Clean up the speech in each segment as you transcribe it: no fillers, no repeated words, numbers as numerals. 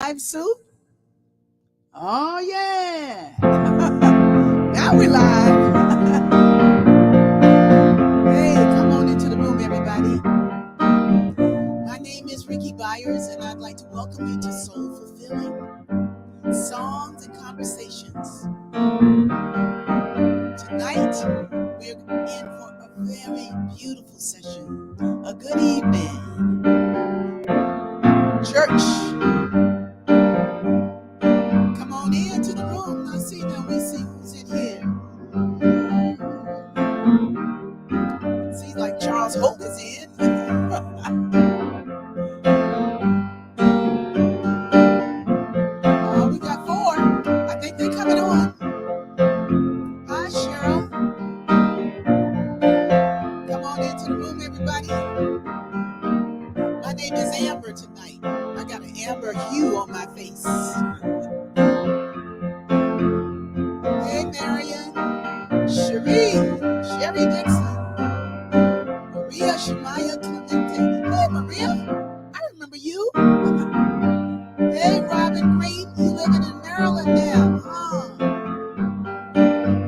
Live, Sue? Oh, yeah. Now we're live. Hey, come on into the room, everybody. My name is Rickie Byars, and I'd like to welcome you to Soul Fulfilling Songs and Conversations. Tonight, we're in for a very beautiful session. A good evening. Church. Come on into the room. Now see who's in here. Seems like Charles Holt is in. We got 4. I think they're coming on. Hi, Cheryl. Come on into the room, everybody. My name is Amber tonight. I got an amber hue on my face. Hey, Marion. Sherry Dixon. Maria Shemaya Clemente. Hey, Maria. I remember you. Hey, Robin Green. You living in Maryland now, huh?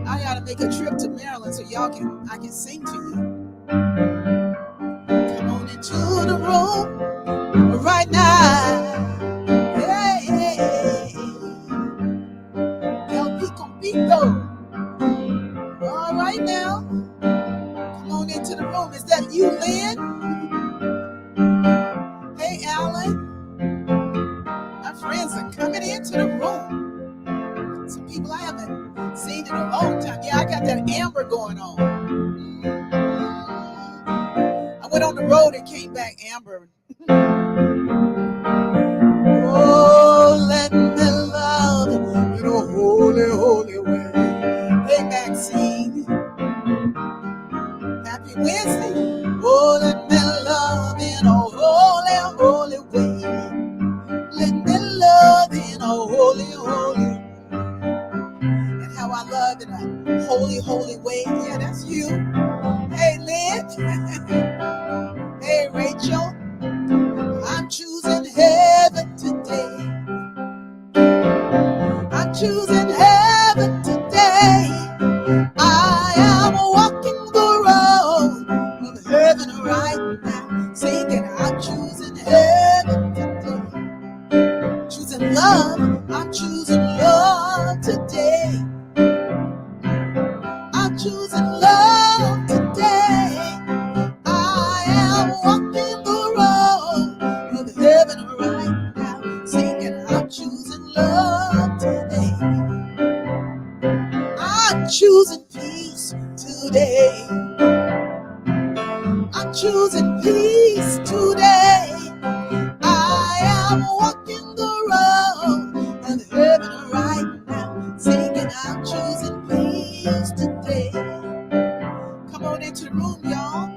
I gotta make a trip to Maryland so I can sing to you. Come on into the room right now. Hey. El Pico Pico. All right now. Come on into the room. Is that you, Lynn? Hey, Alan. My friends are coming into the room. Some people I haven't seen in a long time. Yeah, I got that amber going on. I went on the road and came back amber. Oh, let me love in a holy, holy way. Hey, Maxine. Happy Wednesday. Oh, let me love in a holy, holy way. Let me love in a holy, holy. And how I love in a holy, holy way. Yeah, that's you. Hey, Lynn. Hey, Rachel. I'm choosing heaven today. I'm choosing heaven today. I am walking the road of heaven right now, singing, I'm choosing heaven today. Choosing love, I'm choosing love today. I'm choosing love today. I am walking the road of heaven right now, singing, I'm choosing love today. I'm choosing peace today. I'm choosing peace today. I am walking the road of heaven right now, singing, I'm choosing peace today. Come on into the room, y'all.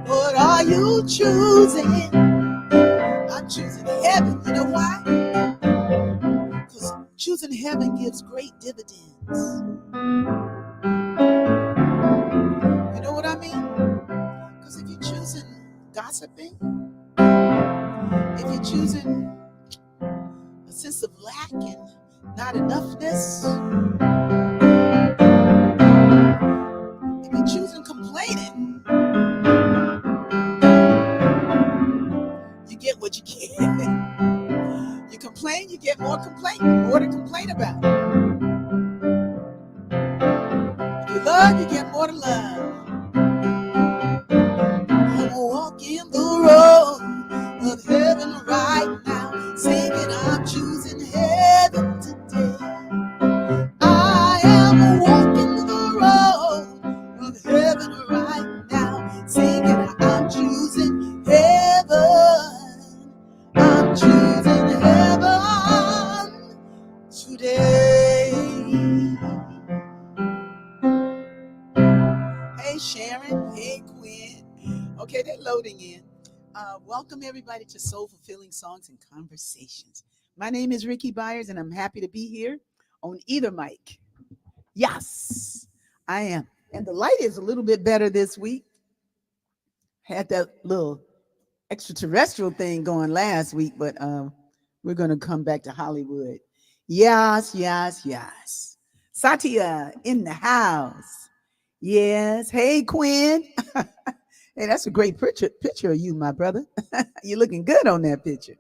What are you choosing? I'm choosing heaven. You know why? Because choosing heaven gives great dividends. You know what I mean? Because if you're choosing gossiping, if you're choosing a sense of lack and not enoughness, if you're choosing complaining, you get what you get. You complain, you get more to complain about. If you love, you get more to love. I'm walking the road of heaven right now, singing, I'm choosing heaven today. I am walking the road of heaven right now, singing, I'm choosing heaven. I'm choosing heaven today. Hey, Sharon. Hey, Quinn. Okay, they're loading in. Welcome, everybody, to Soul Fulfilling Songs and Conversations. My name is Rickie Byars, and I'm happy to be here on either mic. Yes, I am. And the light is a little bit better this week. Had that little extraterrestrial thing going last week, but we're going to come back to Hollywood. Yes, yes, yes. Satya in the house. Yes. Hey, Quinn. Hey, that's a great picture of you, my brother. You're looking good on that picture.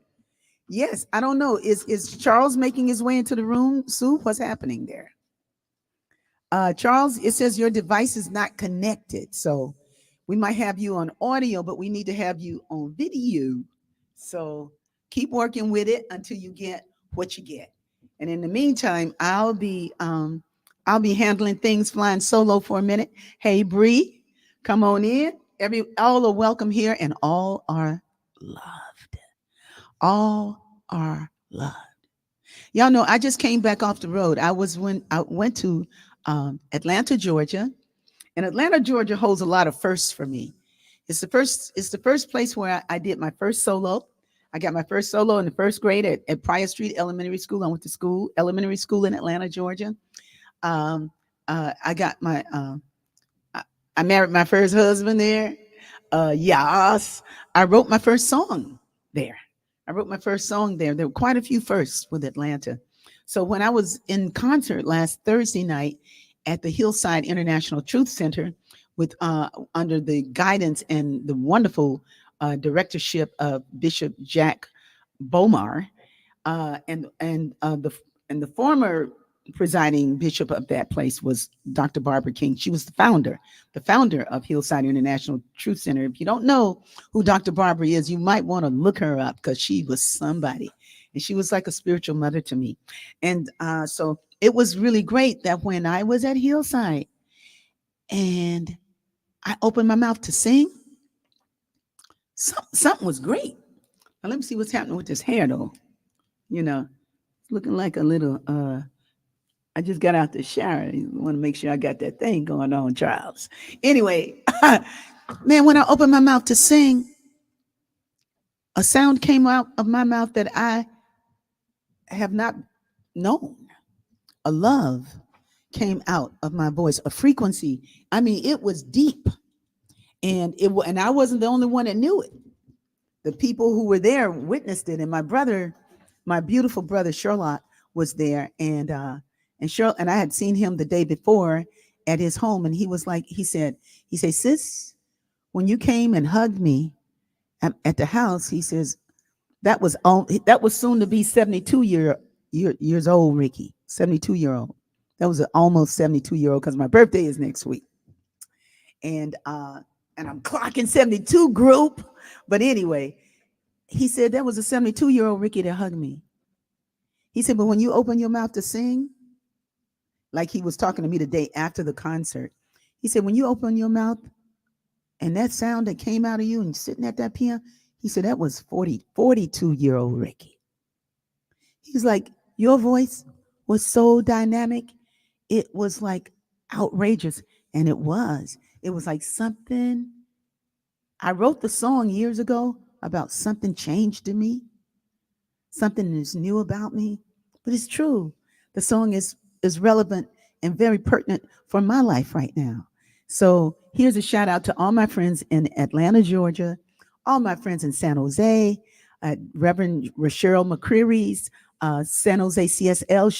Yes, I don't know. Is Charles making his way into the room? Sue, what's happening there? Charles, it says your device is not connected. So we might have you on audio, but we need to have you on video. So keep working with it until you get what you get. And in the meantime, I'll be handling things flying solo for a minute. Hey Bree, come on in. All are welcome here and all are loved. All are loved. Y'all know I just came back off the road. I went to Atlanta, Georgia, and Atlanta, Georgia holds a lot of firsts for me. It's the first place where I did my first solo. I got my first solo in the first grade at Pryor Street Elementary School. I went to elementary school in Atlanta, Georgia. Um, I got my I married my first husband there. Yes, I wrote my first song there. I wrote my first song there. There were quite a few firsts with Atlanta. So when I was in concert last Thursday night at the Hillside International Truth Center, with under the guidance and the wonderful directorship of Bishop Jack Bomar, and the former presiding bishop of that place was Dr. Barbara King. She was the founder of Hillside International Truth Center. If you don't know who Dr. Barbara is, you might want to look her up because she was somebody, and she was like a spiritual mother to me. And so it was really great that when I was at Hillside and I opened my mouth to sing, something was great. Now let me see what's happening with this hair though. You know, it's looking like a little I just got out the shower. I want to make sure I got that thing going on, Charles. Anyway, man, when I opened my mouth to sing, a sound came out of my mouth that I have not known. A love came out of my voice, a frequency. I mean, it was deep, and I wasn't the only one that knew it. The people who were there witnessed it, and my beautiful brother Sherlock was there, and I had seen him the day before at his home, and he was like, he said, sis, when you came and hugged me at the house, he says that was soon to be 72 years old, Ricky, 72-year old. That was an almost 72-year old because my birthday is next week, and I'm clocking 72 group, but anyway, he said that was a 72-year-old Ricky that hugged me. He said, but when you open your mouth to sing, like he was talking to me the day after the concert, he said, when you open your mouth and that sound that came out of you and sitting at that piano, he said, that was 42-year-old Ricky. He's like, your voice was so dynamic. It was like outrageous. And it was like something. I wrote the song years ago about something changed in me. Something is new about me, but it's true. The song is relevant and very pertinent for my life right now. So here's a shout out to all my friends in Atlanta, Georgia, all my friends in San Jose, Reverend Rochelle McCreary's San Jose CSL.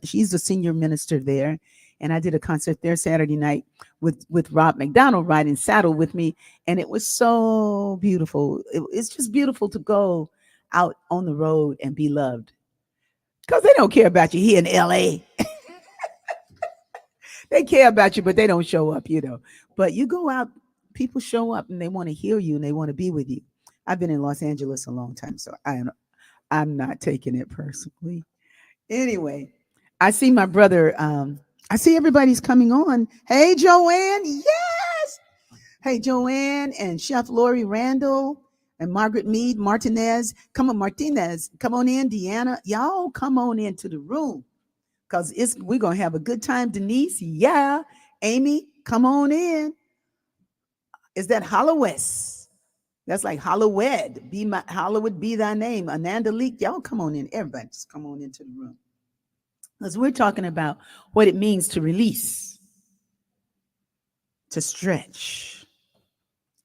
She's the senior minister there, and I did a concert there Saturday night with Rob McDonald riding saddle with me, and it was so beautiful. It's just beautiful to go out on the road and be loved because they don't care about you here in LA. They care about you, but they don't show up. But you go out, people show up and they want to hear you and they want to be with you. I've been in Los Angeles a long time, so I'm not taking it personally. Anyway, I see my brother. I see everybody's coming on. Hey, Joanne. Yes. Hey, Joanne and Chef Lori Randall and Margaret Mead Martinez. Come on, Martinez. Come on in, Deanna. Y'all come on into the room because we're going to have a good time. Denise, yeah. Amy, come on in. Is that Hollowest? That's like Hollowed. Hollywood be thy name. Ananda Leak, y'all come on in. Everybody just come on into the room. Because we're talking about what it means to release, to stretch,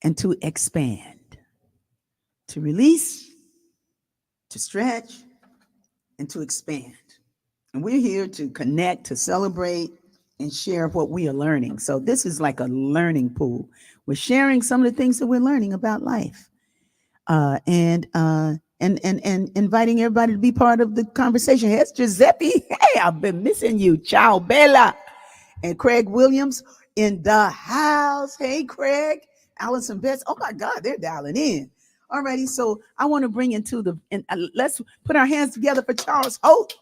and to expand. to release, to stretch, and to expand. And we're here to connect, to celebrate, and share what we are learning. So this is like a learning pool. We're sharing some of the things that we're learning about life, and inviting everybody to be part of the conversation. Here's Giuseppe. Hey, I've been missing you. Ciao, Bella. And Craig Williams in the house. Hey, Craig. Allison Betts. Oh my God, they're dialing in. Alrighty, so I want to bring into the and let's put our hands together for Charles Holt.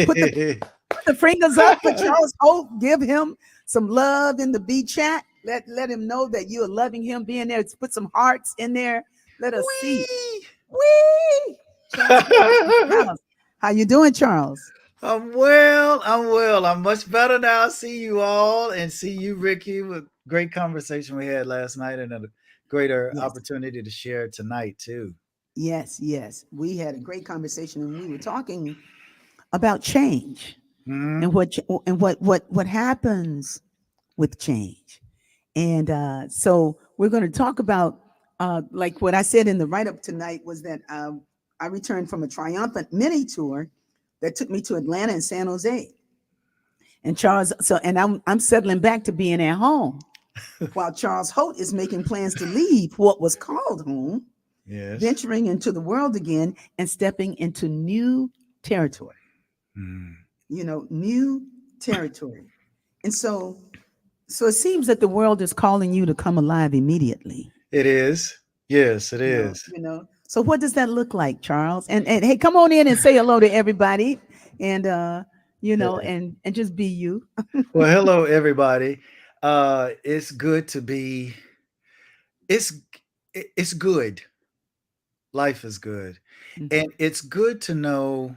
Put the put the fingers up for Charles Holt. Give him some love in the B chat. Let him know that you are loving him being there. Put some hearts in there. Let us see. Wee! Wee! Charles Holt is in the house. How you doing, Charles? I'm well. I'm well. I'm much better now. See you all and see you, Ricky. With great conversation we had last night and a greater Yes. opportunity to share tonight too. Yes, yes. We had a great conversation and we were talking about change Hmm. and what happens with change. And so we're going to talk about like what I said in the write up tonight was that I returned from a triumphant mini tour that took me to Atlanta and San Jose. And Charles, so and I'm settling back to being at home while Charles Holt is making plans to leave what was called home, Yes. venturing into the world again and stepping into new territory. Mm. New territory. And so it seems that the world is calling you to come alive immediately. It is. Yes, it You know, is. you know. So what does that look like, Charles? And hey, come on in and say hello to everybody, and and just be you. Well, hello everybody. It's good to be. It's it's good. Life is good, Mhm, and it's good to know.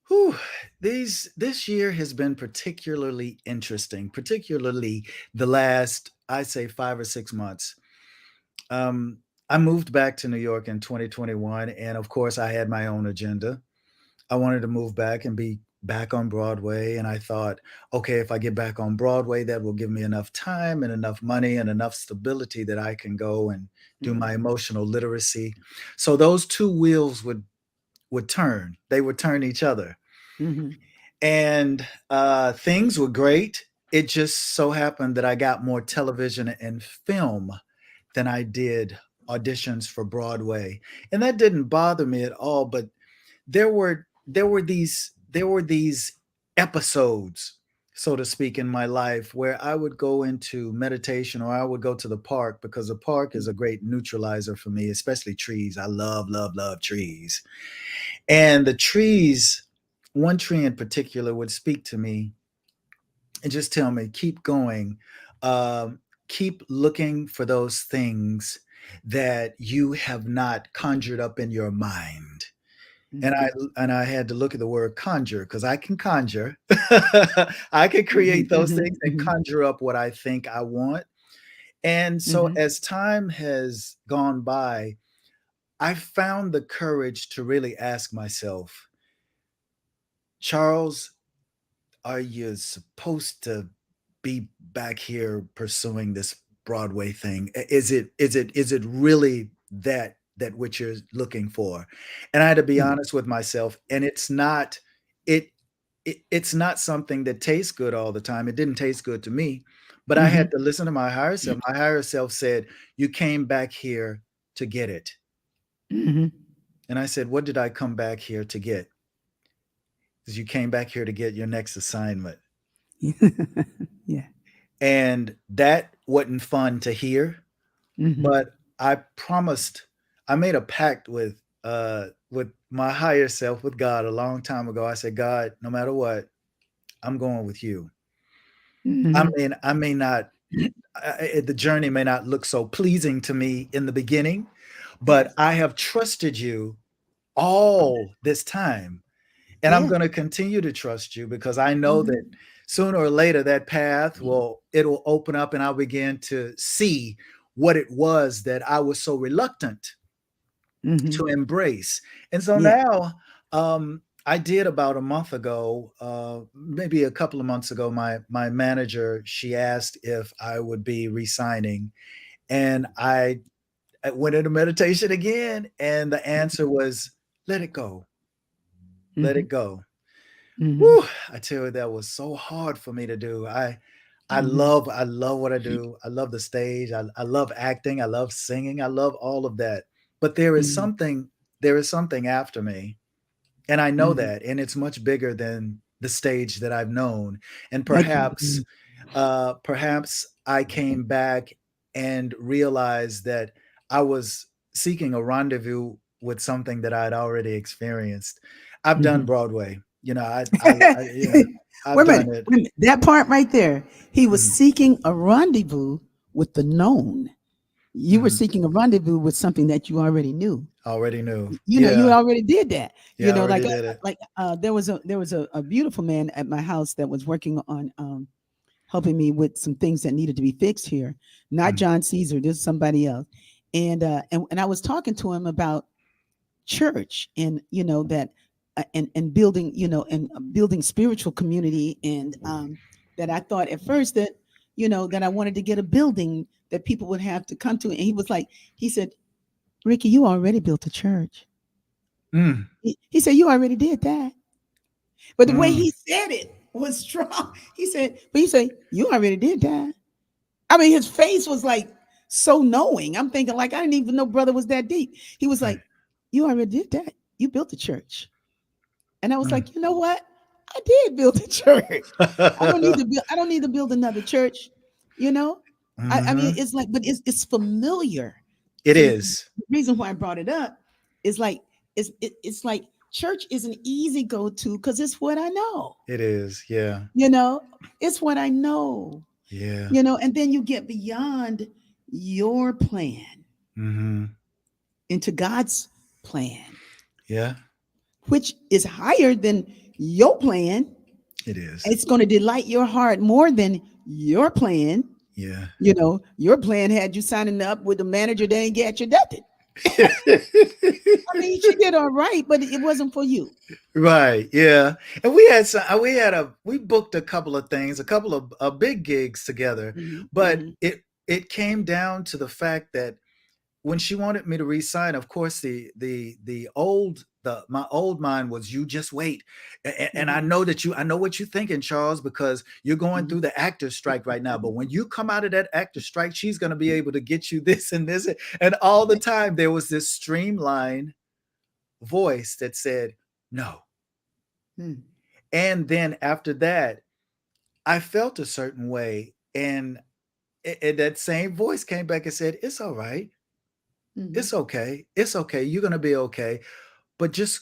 Whew, this year has been particularly interesting, particularly the last, I say, 5 or 6 months. Um, I moved back to New York in 2021, and of course, I had my own agenda. I wanted to move back and be back on Broadway, and I thought, okay, if I get back on Broadway, that will give me enough time and enough money and enough stability that I can go and do mhm, my emotional literacy. So those two wheels would turn. They would turn each other mhm, and things were great. It just so happened that I got more television and film than I did auditions for Broadway, and that didn't bother me at all. But there were these episodes, so to speak, in my life where I would go into meditation or I would go to the park because the park is a great neutralizer for me, especially trees. I love, love, love trees. And the trees, one tree in particular, would speak to me and just tell me, keep going, um, keep looking for those things that you have not conjured up in your mind. And mhm, I had to look at the word conjure because I can conjure. I can mhm, create those things mhm, and mhm, conjure up what I think I want. And so mhm, as time has gone by, I found the courage to really ask myself, Charles, are you supposed to be back here pursuing this Broadway thing? Is it really that what you're looking for? And I had to be mhm, honest with myself, and it, it's not something that tastes good all the time. It didn't taste good to me, but I had mhm, to listen to my higher self. My higher self said, "You came back here to get it." mhm. And I said, "What did I come back here to get?" Because you came back here to get your next assignment. Yeah. And that wasn't fun to hear, Mhm, but I promised, I made a pact with my higher self, with God, a long time ago. I said, God, no matter what, I'm going with you. mhm. I may not, the journey may not look so pleasing to me in the beginning, but Yes. I have trusted you all this time. And I'm Yeah. going to continue to trust you because I know that Mhm, sooner or later that path it'll open up and I'll begin to see what it was that I was so reluctant mhm. to embrace. And so Yeah. now, I did about a month ago, maybe a couple of months ago, my manager, she asked if I would be resigning, and I went into meditation again, and the answer was, let it go, let Mm-hmm. it go. Mm-hmm. Whew, I tell you, that was so hard for me to do. Mm-hmm. I love what I do. I love the stage. I love acting. I love singing. I love all of that. But Mm-hmm. there is something after me, and I know Mm-hmm. that, and it's much bigger than the stage that I've known. And I can believe. perhaps I came back and realized that I was seeking a rendezvous with something that I'd already experienced. I've done Mm-hmm. Broadway. Wait I've a done minute. it. Wait a minute. That part right there. He was Mhm, seeking a rendezvous with the known. You were mhm. seeking a rendezvous with something that you already knew. Already knew. You Yeah, already did that. yeah, I Like already did it. there was a beautiful man at my house that was working on helping me with some things that needed to be fixed here. Not Mhm, John Caesar, this is somebody else. And I was talking to him about church and that and building and building spiritual community and that I thought at first that that I wanted to get a building that people would have to come to, and he said, Ricky, you already built a church. mm, He said, you already did that. But the way mm. he said it was strong. He said, you already did that. I mean, his face was like so knowing. I'm thinking, like, I didn't even know brother was that deep. He was Right. like, you already did that. You built a church. And I was Mm. like, you know what? I did build a church. I don't need to build another church. You know? I mean, Mhm. it's like, but it's familiar. It So the is. reason why I brought it up is like it's like church is an easy go to because it's what I know. It is. Yeah. You know, it's what I know. Yeah. And then you get beyond your plan Mhm. into God's plan, Yeah. which is higher than your plan. It is. It's going to delight your heart more than your plan. Yeah. Your plan had you signing up with the manager that ain't get you nothing. I mean, she did all right, but it wasn't for you. Right. Yeah. And we booked a couple of things, a couple of big gigs together, Hmm. but Hmm. it came down to the fact that when she wanted me to resign, of course, the my old mind was, you just wait. And I Hmm. know I know what you're thinking, Charles, because you're going Hmm. through the actor's strike right now. But when you come out of that actor's strike, she's going to be able to get you this and this. And all the time there was this streamlined voice that said no. Hmm. And then after that, I felt a certain way. And that same voice came back and said, it's all right. Hmm. It's okay. It's okay. You're going to be okay. But just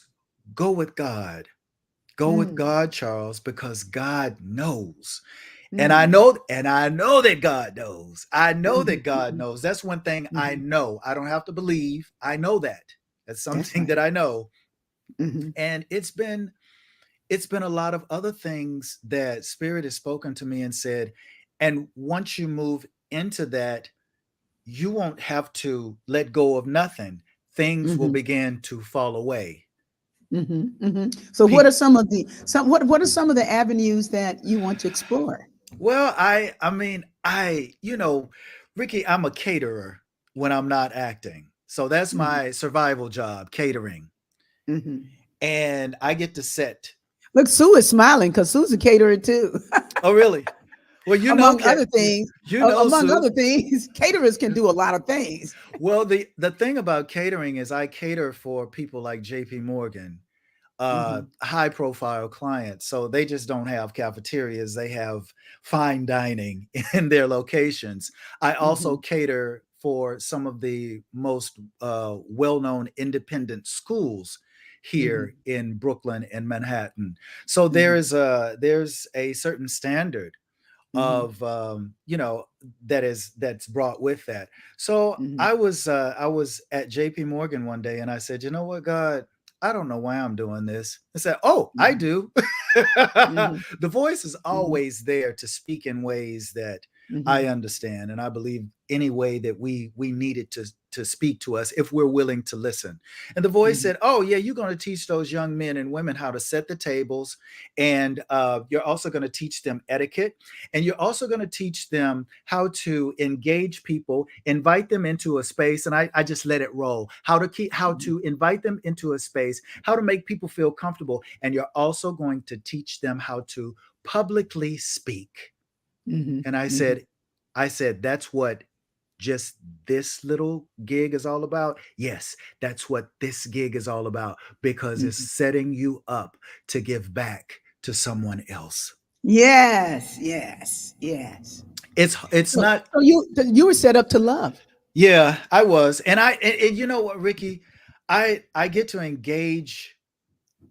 go with God. Go with Hmm. God, Charles, because God knows. Hmm. And I know that God knows. I know that God Hmm. knows. That's one thing I Hmm. know. I don't have to believe. I know that. That's That's something right. that I know. Hmm. And it's been a lot of other things that Spirit has spoken to me and said, and once you move into that, you won't have to let go of nothing. Things will Hmm. begin to fall away. Hmm. Hmm. So, what Pe- are some of the what are some of the avenues that you want to explore? well, I mean, Ricky, I'm a caterer when I'm not acting. So that's Hmm. my survival job, catering. Hmm. And I get to set. Look, Sue is smiling because Sue's a caterer too. Oh, really? Well, Among other things, you know, among Sue. other things, caterers can do a lot of things. Well, the thing about catering is I cater for people like JP Morgan, Hmm. high profile clients. So they just don't have cafeterias, they have fine dining in their locations. I also Hmm. cater for some of the most well known independent schools Hmm. here in Brooklyn and Manhattan. So Hmm. there's a certain standard Hmm. of that's brought with that. So Hmm. I was at JP Morgan one day and I said, you know what, God, I don't know why I'm doing this. I said, oh, I Hmm. do. Hmm. The voice is Hmm. always there to speak in ways that I Hmm. understand, and I believe any way that we need it to speak to us if we're willing to listen. And the voice said, oh yeah, you're going to teach those young men and women how to set the tables, and you're also going to teach them etiquette, and you're also going to teach them how to engage people, invite them into a space. And I just let it roll, how to invite them into a space, how to make people feel comfortable. And you're also going to teach them how to publicly speak. And I said, that's what just this little gig is all about. Yes, that's what this gig is all about, because it's setting you up to give back to someone else. Yes, yes, yes. It's not. So you were set up to love. Yeah, I was. And you know what, Rickie, I get to engage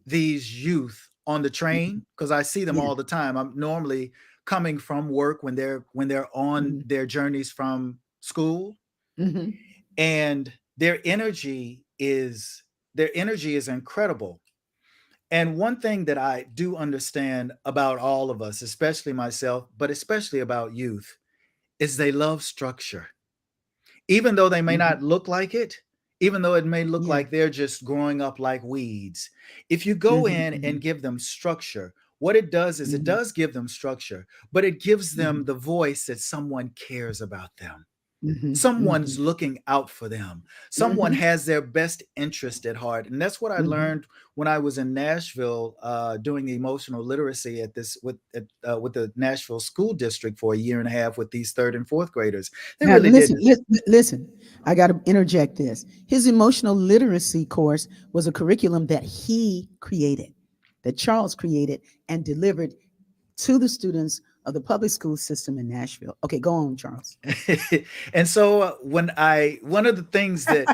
these youth on the train because I see them Yeah. all the time. I'm normally coming from work when they're on their journeys from school, and their energy is incredible. And one thing that I do understand about all of us, especially myself, but especially about youth, is they love structure. Even though they may not look like it, even though it may look Yeah. like they're just growing up like weeds, if you go in and give them structure, what it does is it does give them structure, but it gives them the voice that someone cares about them. Someone's looking out for them. Someone has their best interest at heart. And that's what I learned when I was in Nashville doing the emotional literacy with the Nashville School District for a year and a half with these third and fourth graders. They Now really listen, did. listen. I got to interject this. His emotional literacy course was a curriculum that he created, that Charles created and delivered to the students of the public school system in Nashville. Okay, go on, Charles. And so one of the things that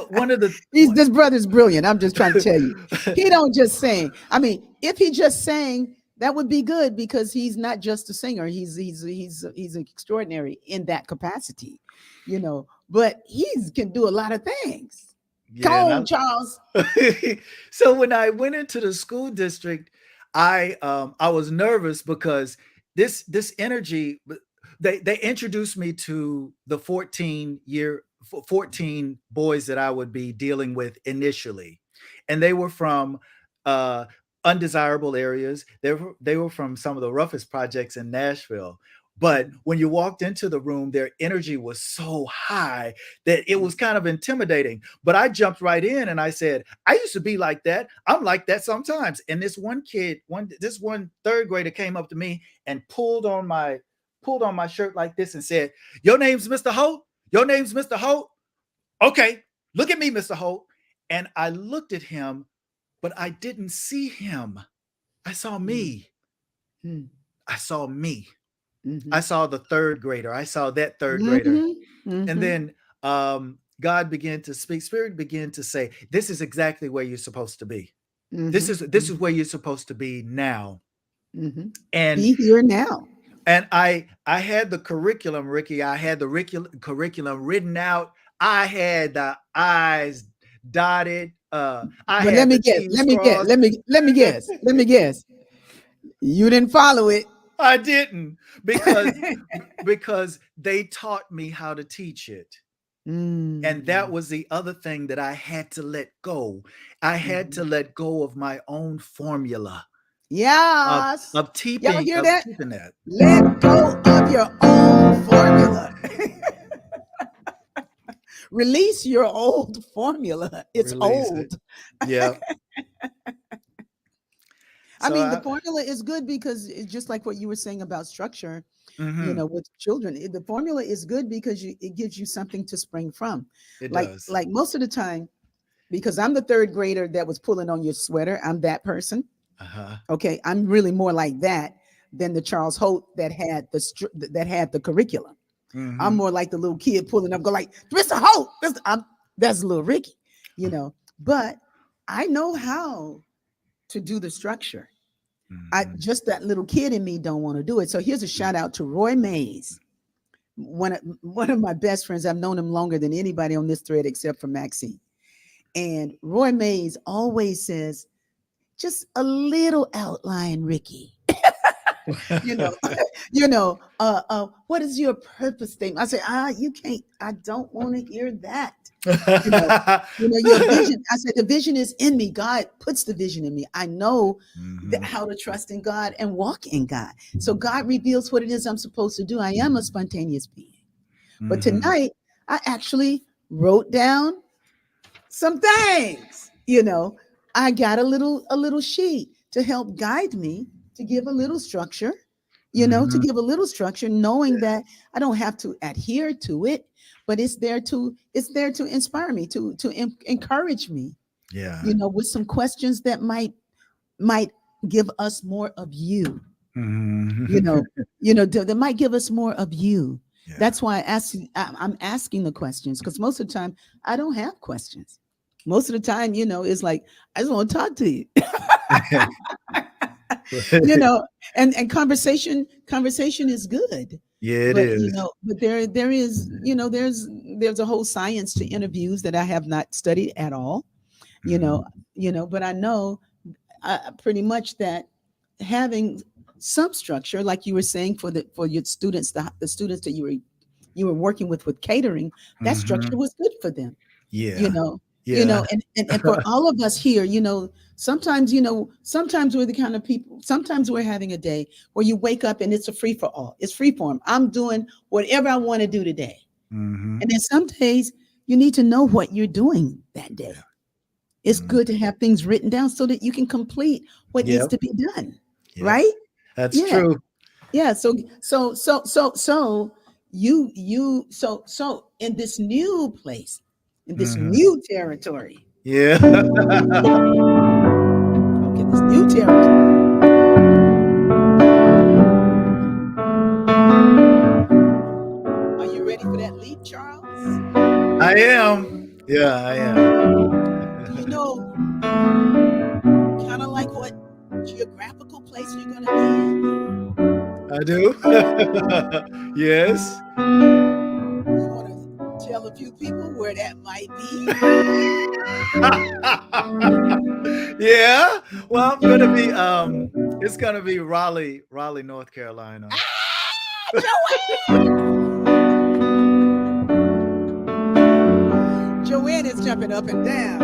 one of the This brother's brilliant. I'm just trying to tell you. He don't just sing. I mean, if he just sang, that would be good because he's not just a singer. He's extraordinary in that capacity, you know. But he can do a lot of things. Come yeah, on, Charles. so when I went into the school district, I was nervous because this energy, they introduced me to the 14 boys that I would be dealing with initially, and they were from uh, undesirable areas. They were from some of the roughest projects in Nashville. But when you walked into the room, their energy was so high that it was kind of intimidating. But I jumped right in and I said, I used to be like that. I'm like that sometimes. And this one third grader came up to me and pulled on my shirt like this and said, your name's Mr. Holt? Your name's Mr. Holt? Okay, look at me, Mr. Holt. And I looked at him, but I didn't see him. I saw me. I saw me. I saw the third grader. I saw that third grader. And then God began to speak. Spirit began to say, this is exactly where you're supposed to be. This is where you're supposed to be now. And be here now. And I had the curriculum, Rickie. I had the curriculum written out. I had the I's dotted. I But had the T's crossed. let me guess. You didn't follow it. I didn't because they taught me how to teach it. And that was the other thing that I had to let go. I had to let go of my own formula. Yes. Of Y'all hear that? keeping that. Let go of your own formula. Release your old formula. It's Release old. It. Yeah. I mean, the formula is good because it's just like what you were saying about structure, you know, with children. The formula is good because it gives you something to spring from. It does. Like most of the time, because I'm the third grader that was pulling on your sweater. I'm that person. Okay, I'm really more like that than the Charles Holt that had the curriculum. I'm more like the little kid pulling up, go like, Mr. Holt. That's little Rickie, you know. But I know how to do the structure. I just that little kid in me don't want to do it. So here's a shout out to Roy Mays, one of my best friends. I've known him longer than anybody on this thread except for Maxine. And Roy Mays always says, just a little outline, Rickie. you know, what is your purpose statement? I say, you can't, I don't want to hear that. You know, your vision. I said, the vision is in me. God puts the vision in me. I know Mhm. how to trust in God and walk in God. So God reveals what it is I'm supposed to do. I am a spontaneous being. But Mhm. tonight, I actually wrote down some things. I got a little sheet to help guide me, to give a little structure, to Mhm. give a little structure, knowing Yeah. that I don't have to adhere to it, but it's there to inspire me, to encourage me, Yeah. with some questions that might give us more of you, you Mhm. know, that might give us more of you. Yeah. That's why I'm asking the questions, because most of the time I don't have questions. Most of the time, it's like, I just want to talk to you, you know, and conversation is good. Yeah, it But is. there is, there's a whole science to interviews that I have not studied at all, you Mhm. know, but I know, pretty much, that having some structure, like you were saying, for your students, the students that you were working with catering, that structure Mhm. was good for them, you Yeah. know Yeah. and for all of us here, sometimes we're the kind of people, sometimes we're having a day where you wake up and it's a free for all, it's free form, I'm doing whatever I want to do today. Mhm. And then some days you need to know what you're doing that day. Yeah. It's Mhm. good to have things written down so that you can complete what needs Yep. to be done. Yep. Right? That's Yeah. true. Yeah. So in this new place, in this Mhm. new territory, Yeah. okay, this new territory, are you ready for that leap, Charles? I am. Yeah, I am. Do you know kind of like what geographical place you're going to be in? I do. Yes. You want to tell a few people where that might be? Yeah. Well, I'm gonna be it's gonna be Raleigh, North Carolina. Joanne is jumping up and down.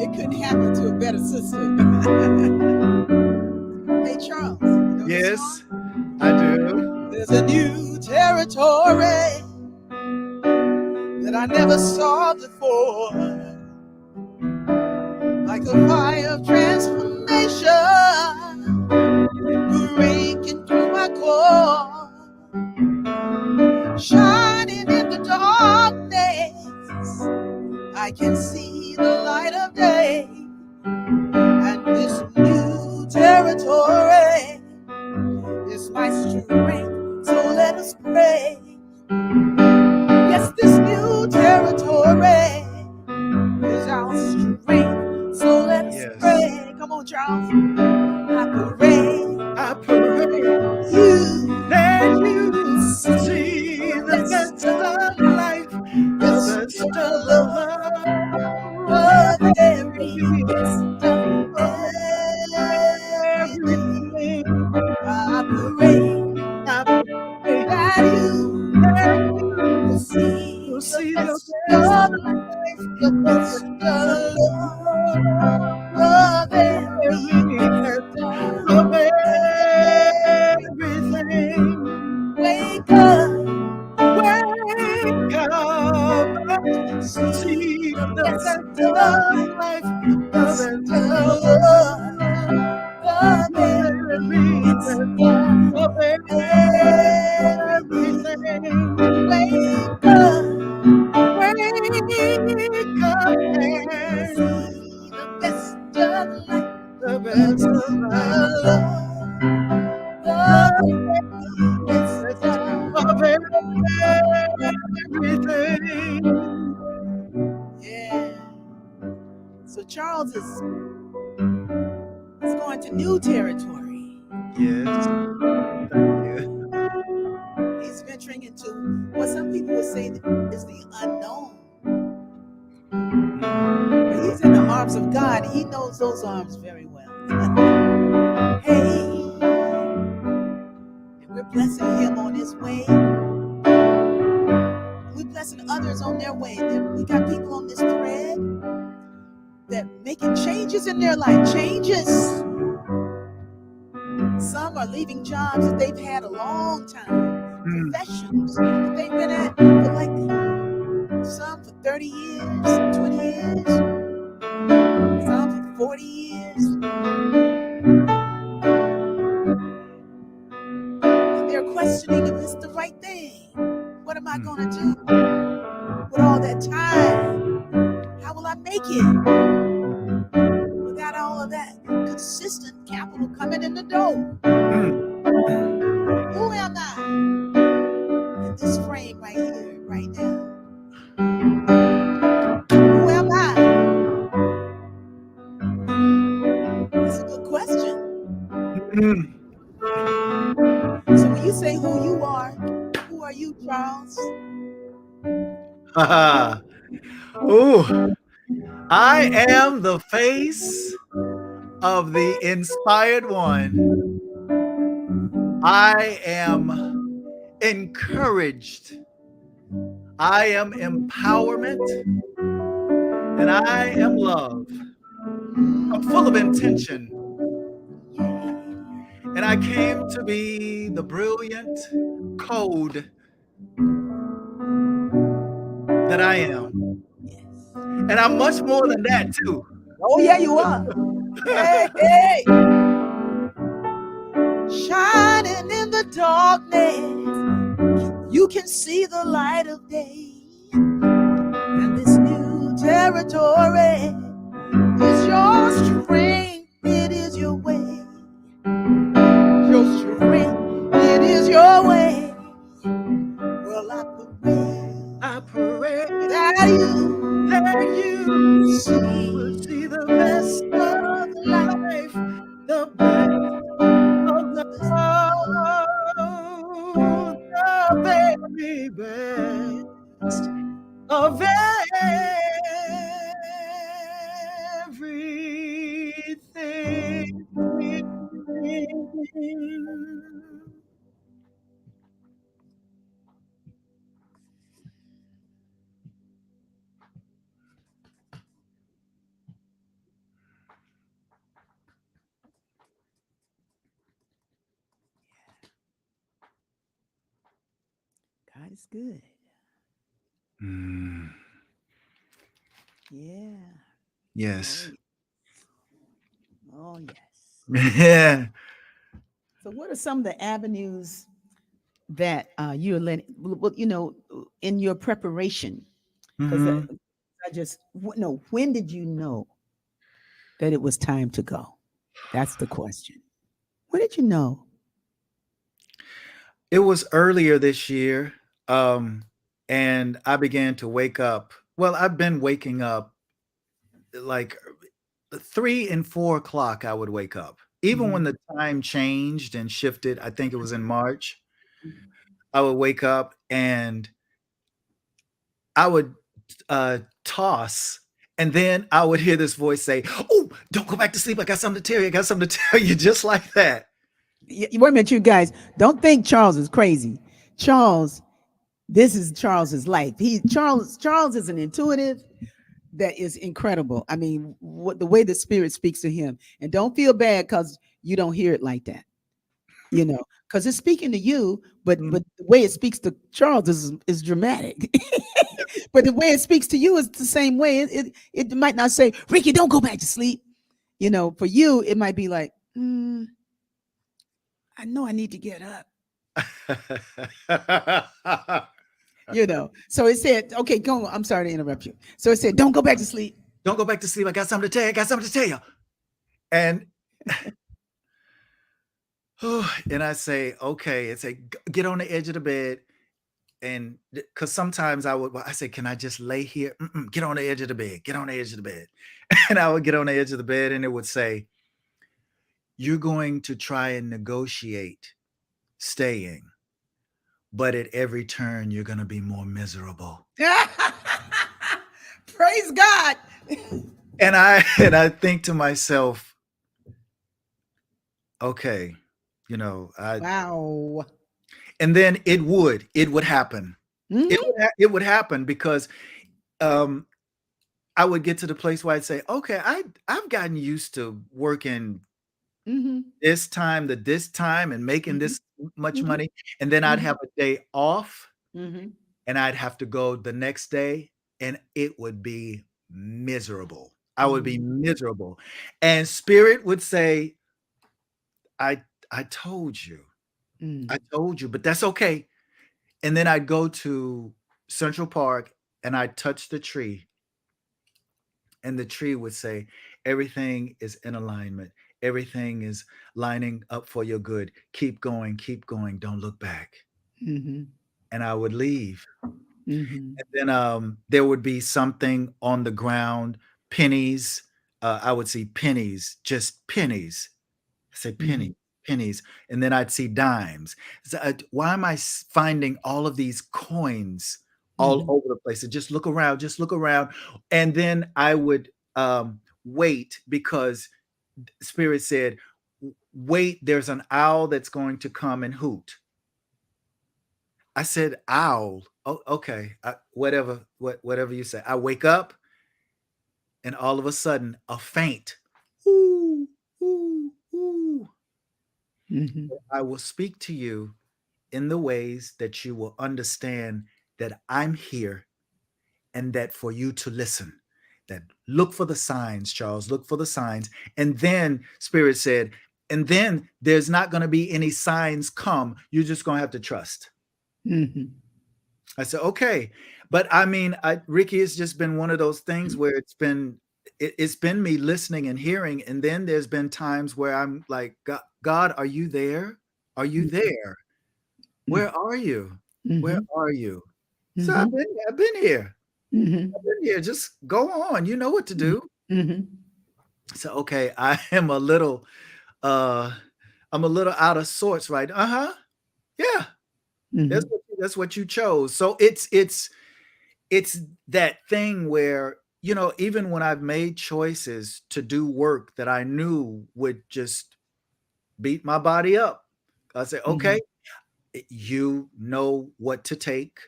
It couldn't happen to a better sister. Hey, Charles, you know this Yes, song? I do. There's a new territory that I never saw before, like a fire of transformation breaking through my core, shining in the darkness. I can see the light of day, and this new territory is my strength. So let us pray. Yes, this new territory is our strength. So let us Yes. pray. Come on, Charles. I pray I pray you that you see see the the best best of of life, life, the best best of of love, of every best of everything. everything. I pray I pray that you that will you see will the see the best best of of life, life, the the best best of of love, every every best best of of everything. everything. Wake up, Wake up and see see the the best best of of life, the the best best of of every every best best of of everything. everything. Wake up, Wake up and see the best of life, the the best best of life, of the love, every best best of of. everything. Yeah. So Charles is going to new territory. Yes, thank you. He's venturing into what some people would say is the unknown. Mm. But he's in the arms of God. He knows those arms very well. Hey, we're blessing him on his way. We're blessing others on their way. We got people on this thread that making changes in their life. Changes. Some are leaving jobs that they've had a long time. Professions that they've been at for like some for 30 years, 20 years, some for 40 years. And they're questioning if it's the right thing. What am I going to do with all that time? How will I make it without all of that consistent capital coming in the door? Who am I in this frame right here, right now? Who am I? That's a good question. So when you say who you are you, Charles? Oh, I am the face of the inspired one. I am encouraged. I am empowerment. And I am love. I'm full of intention. And I came to be the brilliant code that I am. And I'm much more than that, too. Oh, yeah, you are. Hey, hey. Shining in the darkness, you can see the light of day. And this new territory is your strength, it is your way. Your strength, it is your way. Well, I pray that you see the best of life, the best of love, the very best of everything. God is good. Yeah. Yes. Oh, yes. Yeah. So, what are some of the avenues that you're letting, in your preparation? Because I just no. When did you know that it was time to go? That's the question. When did you know? It was earlier this year, and I began to wake up. Well, I've been waking up like 3 and 4 o'clock. I would wake up. Even when the time changed and shifted, I think it was in March, I would wake up and I would toss, and then I would hear this voice say, "Oh, don't go back to sleep. I got something to tell you. I got something to tell you," just like that. Wait a minute, you guys. Don't think Charles is crazy. Charles, this is Charles's life. Charles is an intuitive that is incredible. I mean, what the way the spirit speaks to him. And don't feel bad because you don't hear it like that. Because it's speaking to you, but the way it speaks to Charles is dramatic. But the way it speaks to you is the same way. It might not say, "Rickie, don't go back to sleep." For you, it might be like, I know I need to get up. So it said, okay, go on. I'm sorry to interrupt you. So it said, don't go back to sleep. Don't go back to sleep. I got something to tell you. I got something to tell you. And I say, okay. It's a get on the edge of the bed. And because sometimes I say, can I just lay here? Get on the edge of the bed. Get on the edge of the bed. And I would get on the edge of the bed and it would say, you're going to try and negotiate staying, but at every turn, you're going to be more miserable. Praise God. And I think to myself, okay, wow. and then it would happen. Mm-hmm. It would happen because um I would get to the place where I'd say, okay, I've gotten used to working Mm-hmm. this time to this time and making Mm-hmm. this much Mm-hmm. money, and then I'd have a day off Mm-hmm. and I'd have to go the next day and it would be miserable. I would be Mm-hmm. miserable. And spirit would say, I I told you. I Mm-hmm. told you, but that's okay. And then I'd go to Central Park and I'd touch the tree and the tree would say, everything is in alignment. Everything is lining up for your good. Keep going, don't look back. Mm-hmm. And I would leave. Mm-hmm. And then there would be something on the ground, pennies. I would see pennies, just pennies. I say Mm-hmm. pennies, and then I'd see dimes. So why am I finding all of these coins all Mm-hmm. over the place? And just look around, and then I would wait because Spirit said, "Wait, there's an owl that's going to come and hoot." I said, "Owl." Oh, okay, whatever you say. I wake up, and all of a sudden, a faint, ooh, ooh, ooh. Mm-hmm. I will speak to you in the ways that you will understand that I'm here and that for you to listen. That look for the signs, Charles, look for the signs. And then Spirit said, and then there's not going to be any signs come. You're just going to have to trust. Mm-hmm. I said, okay. But I mean, Ricky, it's just been one of those things where it's been me listening and hearing. And then there's been times where I'm like, God, are you there? Are you there? Where are you? Where Mm-hmm. are you? So Mm-hmm. I've been here. Mm-hmm. I've been here. Just go on. You know what to do. Mm-hmm. So okay, I am a little uh I'm a little out of sorts, right? Uh-huh. Yeah. Mm-hmm. That's what you chose. So it's that thing where, even when I've made choices to do work that I knew would just beat my body up, I say, Mm-hmm. okay, you know what to take,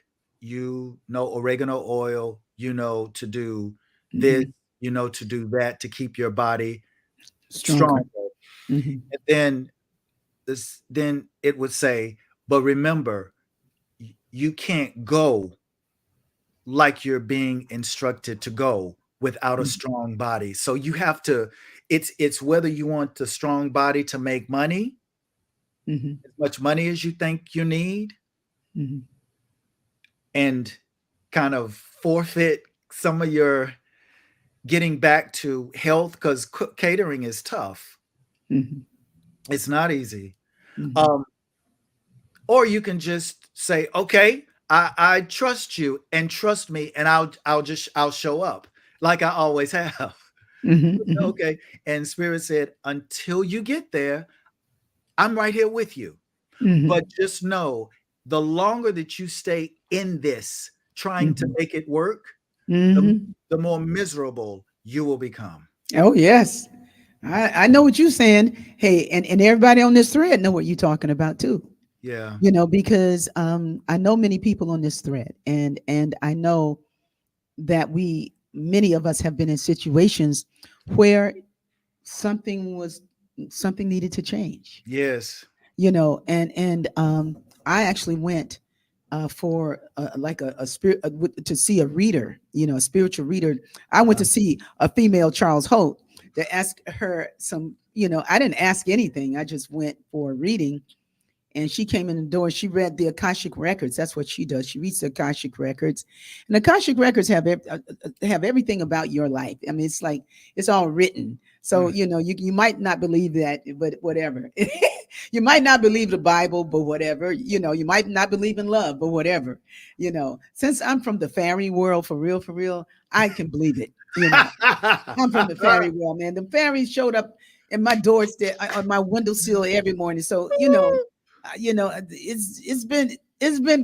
you know oregano oil, you know to do this, Mm-hmm. you know to do that to keep your body Stronger. stronger. Mm-hmm. And then it would say, but remember, you can't go like you're being instructed to go without a strong body. So you have to, it's whether you want the strong body to make money, Mm-hmm. as much money as you think you need, Mm-hmm. and kind of forfeit some of your getting back to health, because catering is tough. Mm-hmm. It's not easy. Mm-hmm. Um, or you can just say, okay, I trust you and trust me, and I'll show up like I always have. Mm-hmm. Okay. And Spirit said, until you get there, I'm right here with you. But Mm-hmm. just know, the longer that you stay in this trying to Mm-hmm. make it work, the, Mm-hmm. the more miserable you will become. Oh yes. I know what you're saying. Hey, and everybody on this thread know what you're talking about too. Yeah. Because I know many people on this thread, and I know that we many of us have been in situations where something was something needed to change. Yes. And I actually went for like a spirit to see a reader, a spiritual reader. I went Uh, to see a female Charles Holt to ask her some. I didn't ask anything. I just went for a reading, and she came in the door and she read the Akashic records. That's what she does. She reads the Akashic records, and the Akashic records have everything about your life. I mean, it's like it's all written. So mm, you might not believe that, but whatever. You might not believe the Bible, but whatever. You might not believe in love, but whatever. Since I'm from the fairy world, for real, I can believe it. I'm from the fairy world, man. The fairies showed up in my doorstep on my windowsill every morning. So it's been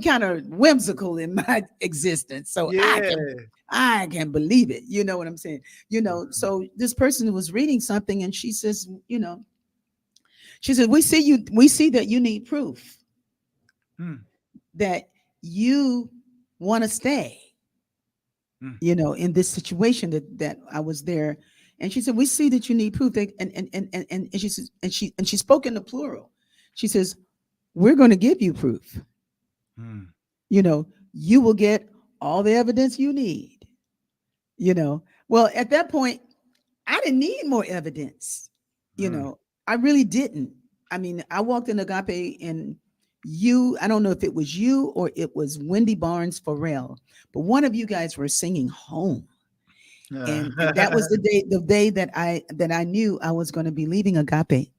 kind of whimsical in my existence. So yeah. I can believe it. You know what I'm saying? So this person was reading something and she said, we see that you need proof. Mm, that you want to stay, mm, in this situation that I was there. And she said, we see that you need proof. And she says, and she spoke in the plural. She says, we're going to give you proof. mm, You will get all the evidence you need. Well, at that point, I didn't need more evidence. You mm. know, I really didn't. I mean, I walked in Agape and I don't know if it was you or it was Wendy Barnes Farrell, but one of you guys were singing home. And that was the day that I knew I was going to be leaving Agape.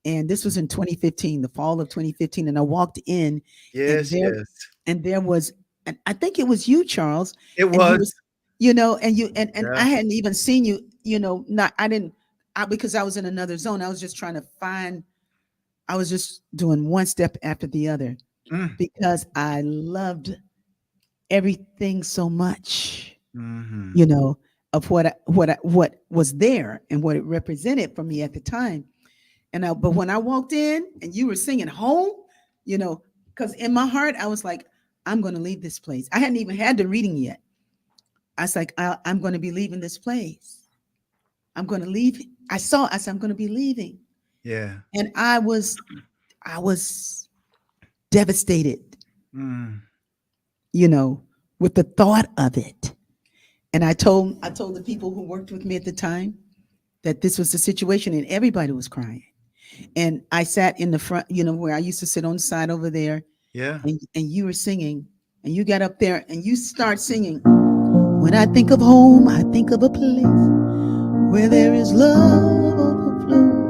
And this was in 2015, the fall of 2015. And I walked in and Yes, there yes. and there was, and I think it was you, Charles, It and you was. was, and I Yeah. hadn't even seen you, not I didn't because I was in another zone. I was just trying to find, I was just doing one step after the other Mm, because I loved everything so much, mhm. you know, of what was there and what it represented for me at the time. But when I walked in and you were singing home, you know, because in my heart I was like, I'm going to leave this place. I hadn't even had the reading yet. I was like, I'm going to be leaving this place. I'm going to leave. I said, I'm going to be leaving. Yeah. And I was devastated, Mm, you know, with the thought of it. And I told the people who worked with me at the time that this was the situation, and everybody was crying. And I sat in the front, where I used to sit on the side over there, yeah. and you were singing, and you got up there and you start singing. When I think of home, I think of a place where there is love overflow.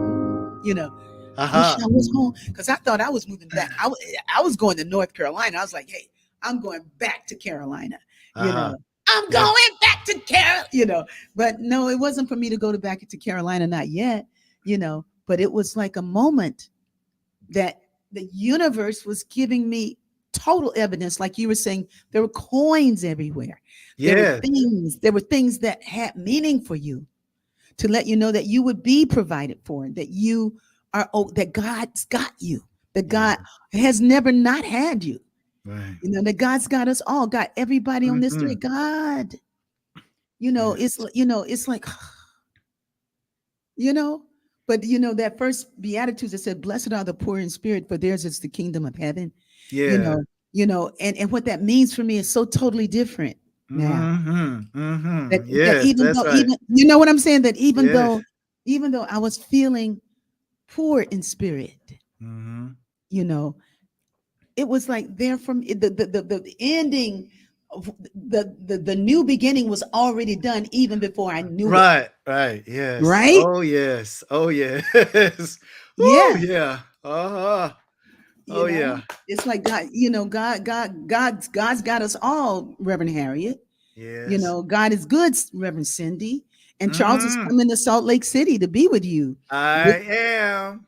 I wish Aha. I was home because I thought I was moving back. I was going to North Carolina. I was like, hey, I'm going back to Carolina. You Aha. know, I'm Yeah. going back to Carolina. But no, it wasn't for me to go back to Carolina, not yet. But it was like a moment that the universe was giving me total evidence. Like you were saying, there were coins everywhere. There were Yes. things. There were things that had meaning for you to let you know that you would be provided for, that you are, that God's got you, that Yeah. God has never not had you. Right. That God's got us all, got everybody on this Mhm. street. God, Yes. it's like, you know, but that first Beatitudes that said, blessed are the poor in spirit, for theirs is the kingdom of heaven. You Yeah. know, and what that means for me is so totally different now. Mhm. That Mhm. that Yes, even that's though right. even you know what I'm saying, that Yes. even though I was feeling poor in spirit, Mhm. you know, it was like there from the ending of the new beginning was already done even before I knew it. Right, right. Yes. Right? Oh, yes. Oh, yes. Oh, Yeah. yeah. Uh-huh. You Oh, know, yeah. it's like God, God's got us all, Reverend Harriet. Yes. God is good, Reverend Cindy. And Charles is Mhm. coming to Salt Lake City to be with you. I am.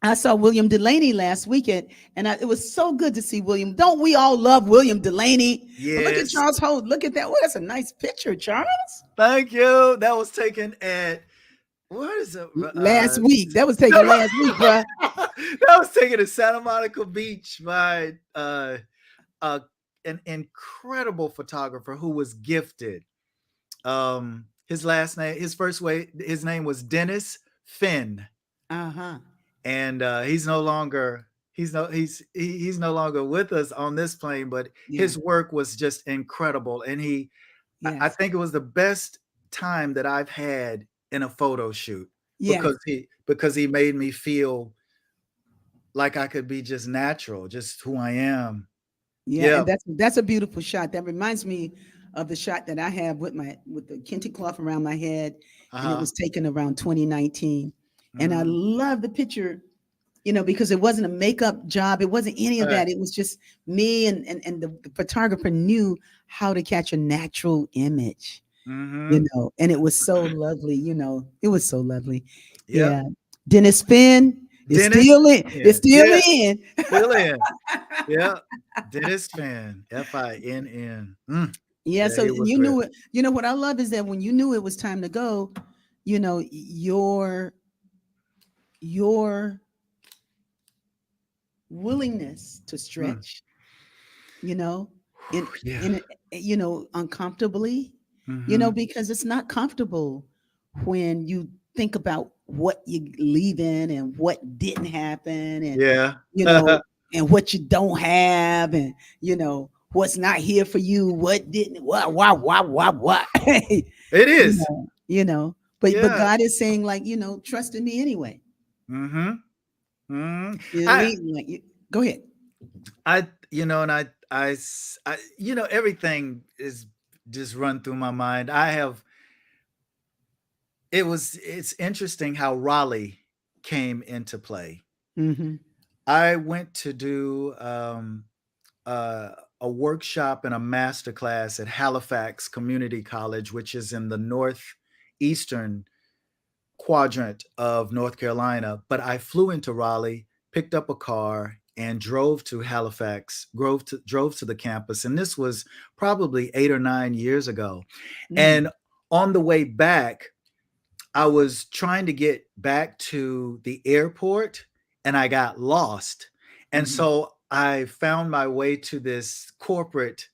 I saw William Delaney last weekend, and it was so good to see William. Don't we all love William Delaney? But look at Yes. Charles Holt. Look at that. Oh, that's a nice picture, Charles. Thank you. That was taken at what is it? Last week. That was taken last week, bruh. That was taken at Santa Monica Beach by uh an incredible photographer who was gifted. His name was Dennis Finn, Uh-huh. and he's no longer he's no longer with us on this plane, but Yeah. his work was just incredible, and I Yes. think it was the best time that I've had in a photo shoot Yes. because he made me feel like I could be just natural, just who I am. Yeah, Yeah. and that's a beautiful shot. That reminds me of the shot that I have with the kente cloth around my head, and it Uh-huh. was taken around 2019. And I Mhm. love the picture, because it wasn't a makeup job. It wasn't any of Right. that. It was just me, and the photographer knew how to catch a natural image, Mhm. and it was so lovely, it was so lovely. Yep. Yeah. Dennis Finn is Dennis still in. It's Finn. still Yeah, in. still in. Yeah. Dennis Finn. Finn. Yeah, Yeah, so he was you real. knew it. What I love is that when you knew it was time to go, your willingness to Mm. stretch, you know, in Yeah. in uncomfortably, Hmm. because it's not comfortable when you think about what you leaving and what didn't happen, and Yeah. you know and what you don't have, and what's not here for you, what didn't, what It is. but Yeah. God is saying, like, trust in me anyway. Hmm. Hmm. You know what I mean? Like, go ahead. I, and everything is just run through my mind. It's interesting how Raleigh came into play. Mm-hmm. I went to do uh, a workshop and a master class at Halifax Community College, which is in the northeastern quadrant of North Carolina. But I flew into Raleigh, picked up a car, and drove to Halifax, drove to the campus. And this was probably 8 or 9 years ago. Mm. And on the way back, I was trying to get back to the airport and I got lost. And Mm-hmm. so I found my way to this corporate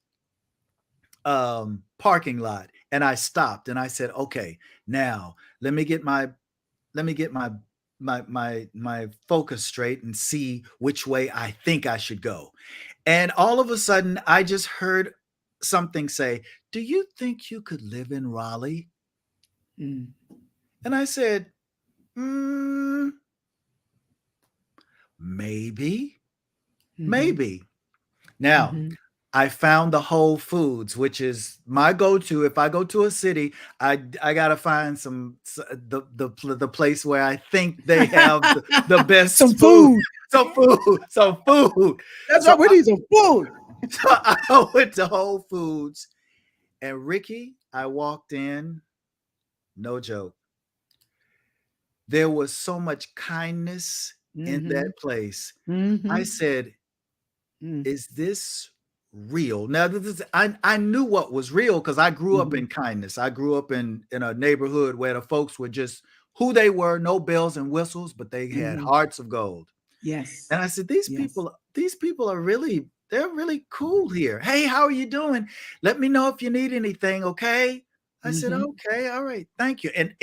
parking lot and I stopped and I said, okay, now let me get my let me get my focus straight and see which way I think I should go. And all of a sudden I just heard something say, do you think you could live in Raleigh? Mm. And I said, mm, maybe, Mm-hmm. maybe. Now, Mm-hmm. I found the Whole Foods, which is my go-to. If I go to a city, I gotta find the place where I think they have the Some best food, food. some food. That's So why we need some food. so I went to Whole Foods, and Ricky, I walked in, no joke. There was so much kindness in Mm-hmm. that place. I Mm-hmm. said, Mm. is this real? Now, I knew what was real because I grew up Mm-hmm. in kindness. I grew up in a neighborhood where the folks were just who they were, no bells and whistles, but they had Mm-hmm. hearts of gold. Yes. And I said, Yes. these people are they're really cool here. Hey, how are you doing? Let me know if you need anything, okay? I said, Mm-hmm. okay, all right, thank you. And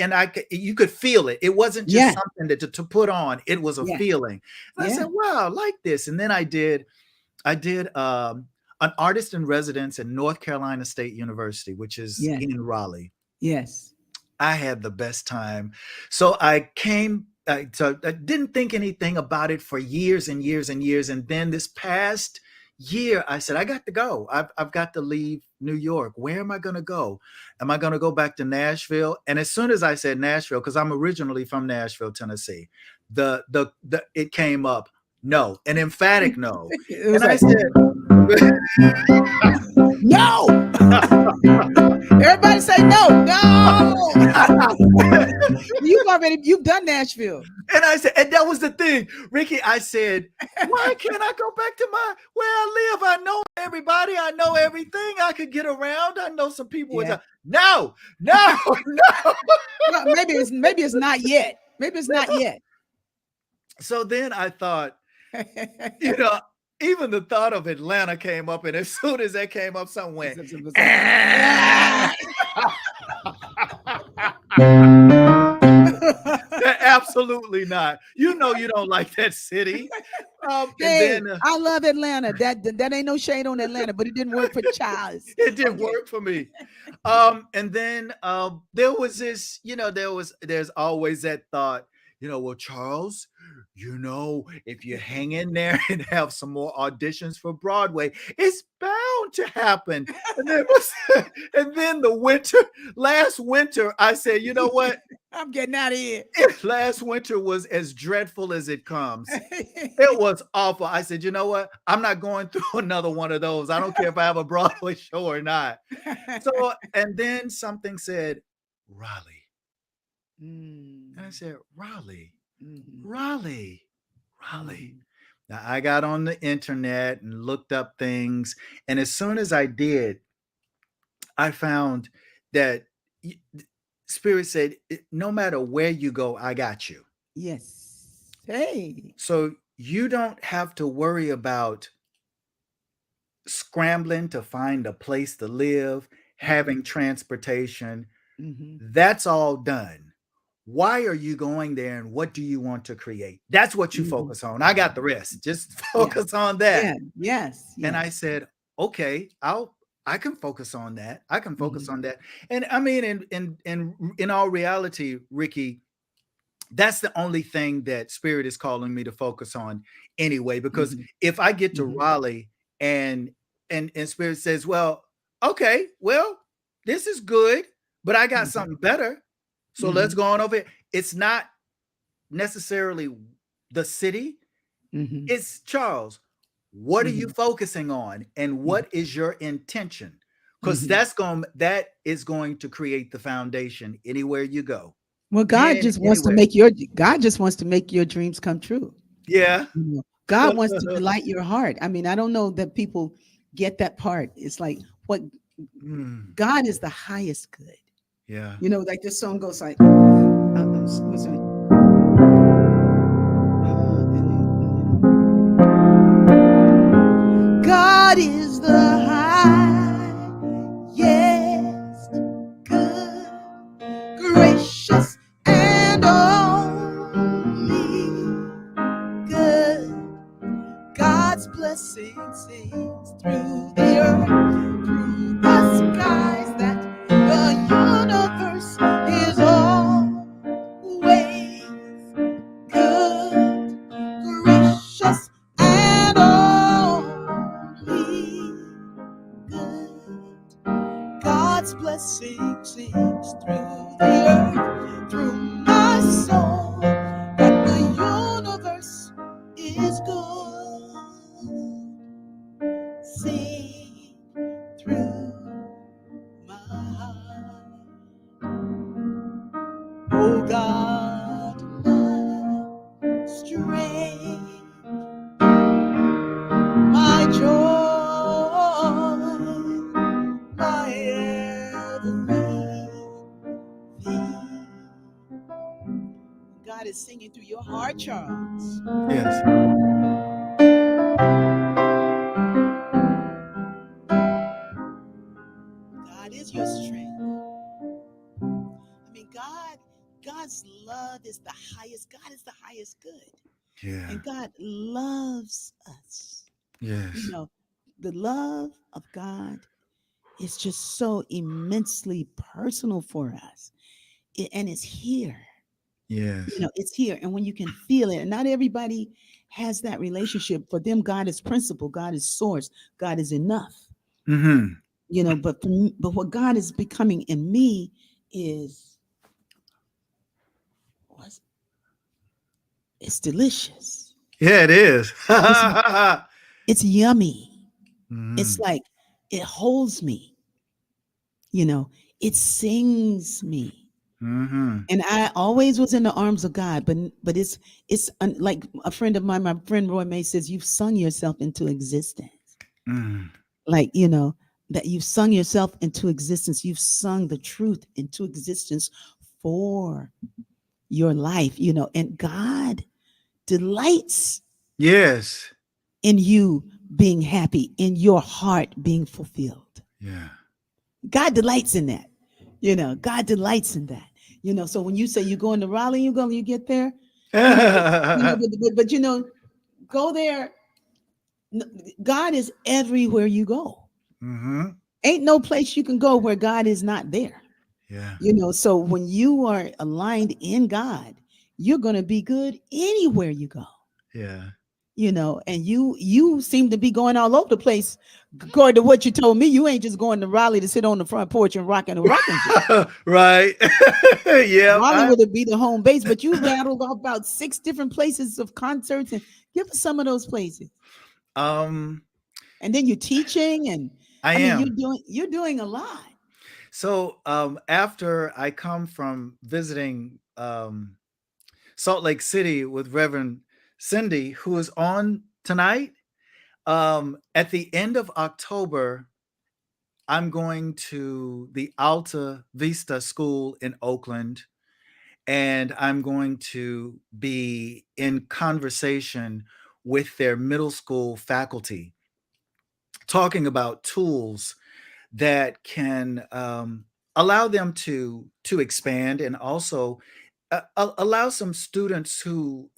you could feel it. It wasn't just Yeah. something to put on. It was a Yeah. feeling. And I Yeah. said, wow, I like this. And then I did an artist in residence at North Carolina State University, which is Yes. in Raleigh. Yes. I had the best time. So I didn't think anything about it for years and years and years. And then this past year, I said, I got to go. I've got to leave New York. Where am I going to go? Am I going to go back to Nashville? And as soon as I said Nashville, because I'm originally from Nashville, Tennessee, it came up, no, an emphatic no. It was And I like, said, no. Everybody say no. No. You've done Nashville. and I said, and that was the thing, Ricky. I said, why can't I go back to where I live? I know everybody. I know everything. I could get around. I know some people. Yeah. No, no, no. Well, maybe it's not yet. Maybe it's not yet. So then I thought, you know, even the thought of Atlanta came up, and as soon as that came up, something went. Absolutely not. You know you don't like that city. And Hey, then I love Atlanta. That ain't no shade on Atlanta, but it didn't work for Charles. it didn't Okay. work for me. And then there was this, there's always that thought, well, Charles, if you hang in there and have some more auditions for Broadway, it's bound to happen. And then, and then last winter, I said, you know what? I'm getting out of here. Last winter was as dreadful as it comes. It was awful. I said, you know what? I'm not going through another one of those. I don't care if I have a Broadway show or not. So, and then something said, Raleigh. And I said, Raleigh, Mm-hmm. Raleigh, Raleigh. Mm-hmm. Now, I got on the internet and looked up things. And as soon as I did, I found that Spirit said, no matter where you go, I got you. Yes. Hey. So you don't have to worry about scrambling to find a place to live, having transportation. Mm-hmm. That's all done. Why are you going there and what do you want to create? That's what you Mm-hmm. focus on. I got the rest. Just Yeah. focus on that. Yeah. Yes. And I Yes. said, okay, I can focus on that. I can focus Mm-hmm. on that. And I mean, in all reality, Rickie, that's the only thing that spirit is calling me to focus on anyway. Because Mm-hmm. if I get to Mm-hmm. Raleigh and and spirit says, well, okay, well, this is good, but I got Mm-hmm. something better. So let's Mm-hmm. go on over it. It's not necessarily the city. Mm-hmm. It's Charles. What are you Mm-hmm. focusing on, and what is your intention? Because Mm-hmm. that is going to create the foundation anywhere you go. Well, Anywhere. God just wants to make your dreams come true. Yeah. You know, God wants to delight your heart. I mean, I don't know that people get that part. It's like what Mm, God is the highest good. yeah. You know, like this song goes like, what's it? God is the highest good, gracious and only good. God's blessing sings through the earth, through the skies, that the universe is always good, gracious, and only good. God's blessing sings through the earth, through my soul, that the universe is good. Sing through my heart. Oh God, my strength, my joy, my everything. God is singing through your heart, Charles. Yes. God is your strength. I mean, God's love is the highest. God is the highest good. Yeah. And God loves us. You Yes. know, the love of God is just so immensely personal for us. And it's here. You Yes. know, it's here. And when you can feel it, and not everybody has that relationship. For them, God is principle, God is source, God is enough. Mm-hmm. You know, but for me, but what God is becoming in me is what's it's delicious. Yeah, it is. It's it's yummy. It's Mm-hmm. like it holds me, you know, it sings me. Mm-hmm. And I always was in the arms of God, but like a friend of mine, my friend Roy May says, you've sung yourself into existence. Mm. Like, you know, that you've sung yourself into existence. You've sung the truth into existence for your life, you know, and God delights Yes. in you being happy, in your heart being fulfilled. Yeah. God delights in that. You know, God delights in that. You know, so when you say you're going to Raleigh, you get there, you know, but you know, go there. God is everywhere you go. Mm-hmm. Ain't no place you can go where God is not there. Yeah. You know, so when you are aligned in God, you're going to be good anywhere you go. Yeah. You know, and you seem to be going all over the place. According to what you told me, you ain't just going to Raleigh to sit on the front porch and rocking a rocking chair. Right. Yeah. Raleigh would be the home base, but you rattled off about 6 different places of concerts, and give us some of those places. Um, And then you're teaching, and I I mean, am. you're doing a lot. So after I come from visiting Salt Lake City with Reverend Cindy, who is on tonight, at the end of October, I'm going to the Alta Vista School in Oakland, and I'm going to be in conversation with their middle school faculty, talking about tools that can allow them to expand, and also allow some students who,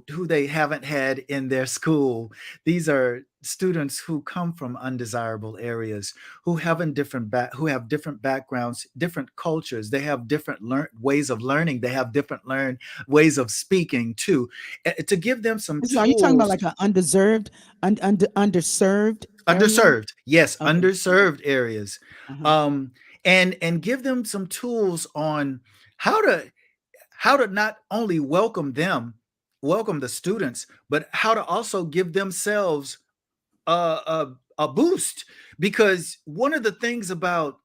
who they haven't had in their school. These are students who come from undesirable areas, who who have different backgrounds, different cultures. They have different ways of learning. They have different ways of speaking too. To give them some So are you talking about tools. like an undeserved, underserved area? Underserved, yes, Okay. underserved areas. Uh-huh. um and give them some tools on how to not only welcome the students, but how to also give themselves a boost. Because one of the things about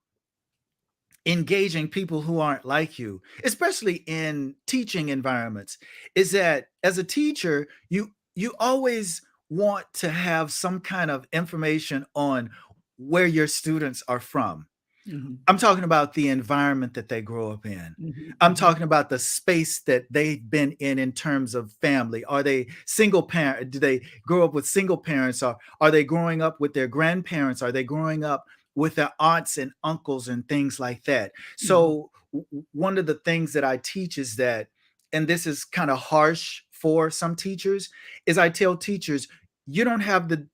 engaging people who aren't like you, especially in teaching environments, is that as a teacher, you always want to have some kind of information on where your students are from. Mm-hmm. I'm talking about the environment that they grow up in. Mm-hmm. I'm Mm-hmm. talking about the space that they've been in terms of family. Are they single parent? Do they grow up with single parents? Or are they growing up with their grandparents? Are they growing up with their aunts and uncles and things like that? Mm-hmm. So one of the things that I teach is that, and this is kind of harsh for some teachers, is I tell teachers, you don't have the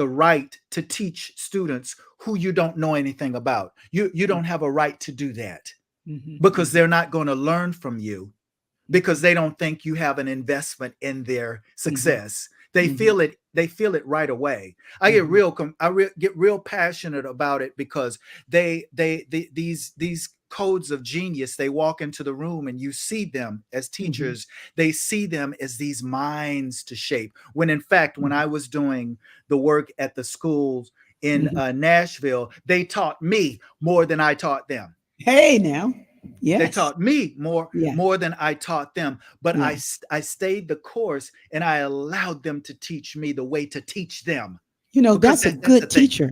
right to teach students who you don't know anything about. You don't have a right to do that, because Mm-hmm. they're not going to learn from you, Mm-hmm. because they don't think you have an investment in their Mm-hmm. success. They Mm-hmm. feel it. They feel it right away. I get Mm-hmm. get real passionate about it, because these codes of genius, they walk into the room and you see them as Mm-hmm. teachers. They see them as these minds to shape, when in fact, when I was doing the work at the schools in Mm-hmm. Nashville, they taught me more than I taught them. Hey, now. They Yes. taught me more Yeah. than I taught them. But Yeah. I stayed the course, and I allowed them to teach me the way to teach them, because That's a that's the good thing. teacher.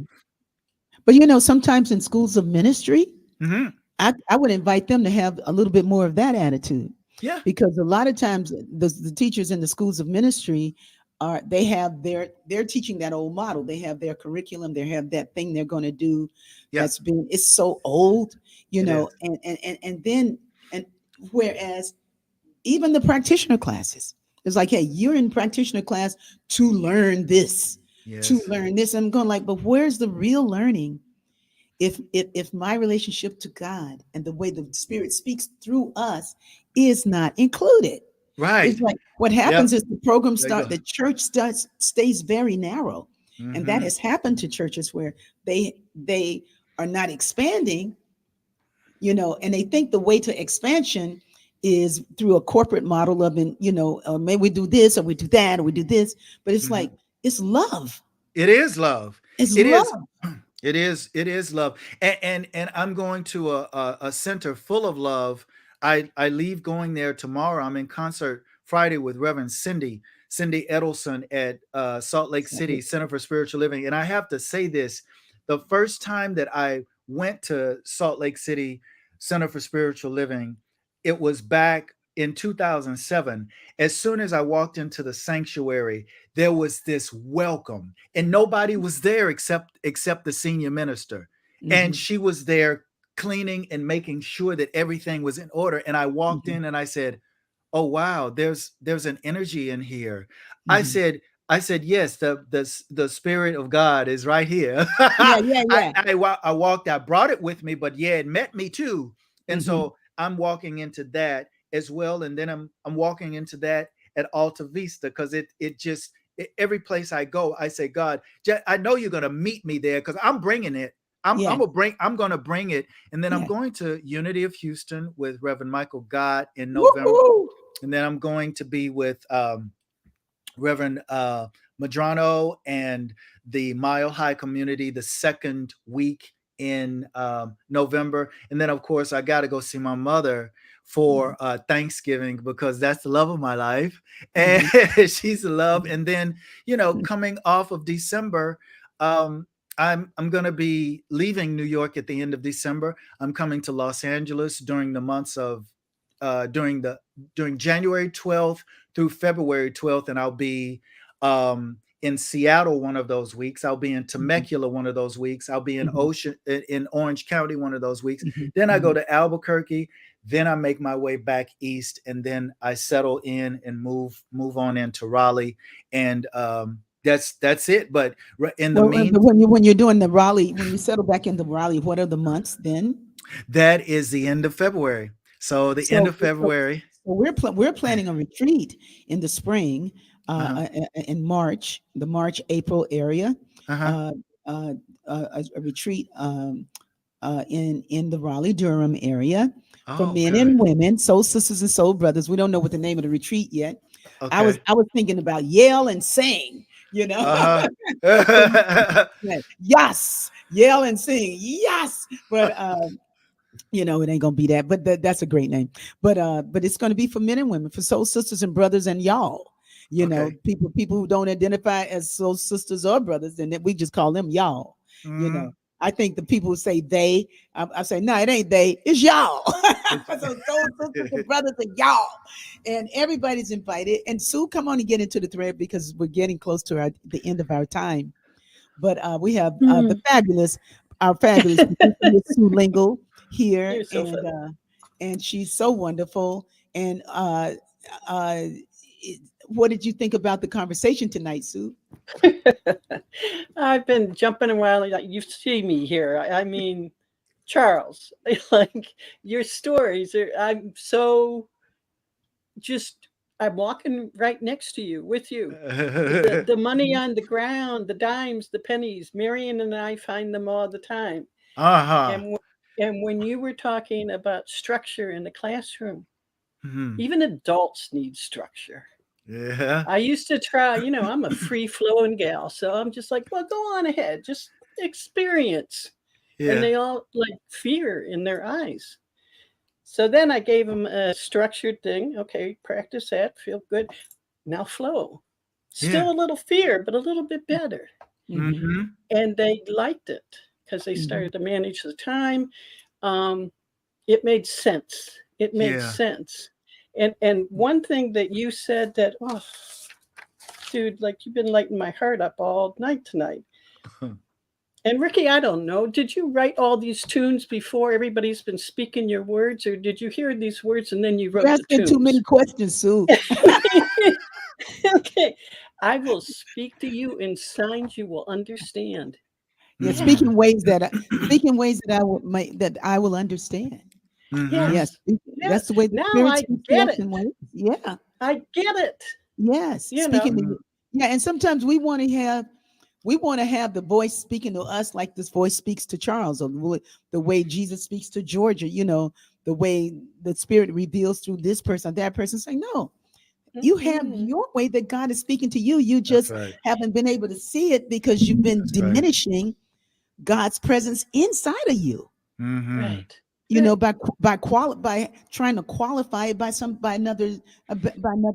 But sometimes in schools of ministry, Hmm. I would invite them to have a little bit more of that attitude, Yeah. because a lot of times the teachers in the schools of ministry they're teaching that old model. They have their curriculum. They have that thing they're going to do. Yeah. It's so old, It is. and then, and whereas even the practitioner classes, it's like, hey, you're in practitioner class to learn this, Yes. I'm going like, but where's the real learning if my relationship to God and the way the Spirit speaks through us is not included? It's Right. like what Yep. happens is There you go. the church stays very narrow, and that Hmm. has happened to churches where they are not expanding, and they think the way to expansion is through a corporate model of, maybe we do this or we do that or we do this, but it's Hmm. like it's love, It is love. it's It is. love. It is love. And I'm going to a center full of love. I leave going there tomorrow. I'm in concert Friday with Reverend Cindy Edelson at Salt Lake So, City Center for Spiritual Living. And I have to say this: the first time that I went to Salt Lake City Center for Spiritual Living, it was back in 2007. As soon as I walked into the sanctuary, there was this welcome, and nobody was there except the senior minister, and mhm, she was there cleaning and making sure that everything was in order. And I walked mhm, in and I said, oh wow, there's an energy in here. i mhm. said I said, yes, the spirit of God is right here. Yeah, yeah, yeah. I walked, I brought it with me, but yeah, it met me too. And Mhm. so I'm walking into that as well, and then I'm walking into that at Alta Vista, because it just every place I go, I say, God, I know you're gonna meet me there, because I'm bringing it. Yeah, I'm gonna bring it. And then I'm yeah. going to Unity of Houston with Reverend Michael Gott in November, Woohoo! and then I'm going to be with Reverend Madrano and the Mile High community the second week in November. And then, of course, I got to go see my mother Mhm, for Thanksgiving, because that's the love of my life. And mhm, she's the love. And then, mhm, coming off of December, um, I'm going to be leaving New York at the end of December. I'm coming to Los Angeles during the months of during during January 12th through February 12th, and I'll be in Seattle one of those weeks. I'll be in Mhm, Temecula one of those weeks. I'll be in mhm, Orange County one of those weeks. mhm, Then I go mhm. to Albuquerque. Then I make my way back east, and then I settle in and move on into Raleigh, and that's it. But in the But mean, when you're doing the Raleigh, when you settle back into Raleigh, what are the months then? that is the end of February. So the end So, of so, February. so we're planning a retreat in the spring, Uh-huh. in March, the March April area, Uh-huh. uh, a retreat in the Raleigh Durham area for Oh, men good. and women, soul sisters and soul brothers. We don't know what the name of the retreat yet. Okay. I was thinking about yell and sing, you know. So, Uh-huh. yeah, yes, yell and sing, yes. But it ain't gonna be that. But that's a great name. But it's gonna be for men and women, for soul sisters and brothers and y'all. Okay. People who don't identify as soul sisters or brothers, and then we just call them y'all. You know, Mhm. I think the people who say they, I say no, it ain't they, it's y'all. So soul sisters and brothers and y'all, and everybody's invited. And Sue, come on and get into the thread because we're getting close to the end of our time. But we have Mm, our fabulous producer, Miss Sue Lingle here, you're so funny. and she's so wonderful. And uh, what did you think about the conversation tonight, Sue? I've been jumping around. Like you see me here. I mean, Charles, like your stories are. I'm so just. I'm walking right next to you, with you. The money on the ground, the dimes, the pennies. Marion and I find them all the time. Uh-huh. And and when you were talking about structure in the classroom, Mhm. even adults need structure. Yeah. I used to try, I'm a free flowing gal. So I'm just like, well, go on ahead, just experience. And Yeah. they all like fear in their eyes. So then I gave them a structured thing. Okay, practice that, feel good. Now flow. Yeah. Still a little fear, but a little bit better. Mm-hmm, Mhm. And they liked it because they mm-hmm, started to manage the time. Um, it made sense. It made Yeah. sense. And one thing that you said that, oh, dude, like you've been lighting my heart up all night tonight. And Ricky, I don't know. Did you write all these tunes before everybody's been speaking your words, or did you hear these words and then you You're wrote the asking too many tunes? questions, Sue. Okay. I will speak to you in signs you will understand. Yeah, Yeah. Mhm. speaking ways that I will understand. Mhm. Yes, Yes. that's Yes. the way the Now Spirit I speaks to get us it. in ways. Yeah, I get it. yes, You know. Mhm. yeah, and sometimes we want to have the voice speaking to us like this voice speaks to Charles, or the way Jesus speaks to Georgia. The way the Spirit reveals through this person, that person. Say no. You have Mm-mm. your way that God is speaking to you. You That's just right. haven't been able to see it because you've been That's right. diminishing God's presence inside of you. Mhm. Right. Right. By trying to qualify it by another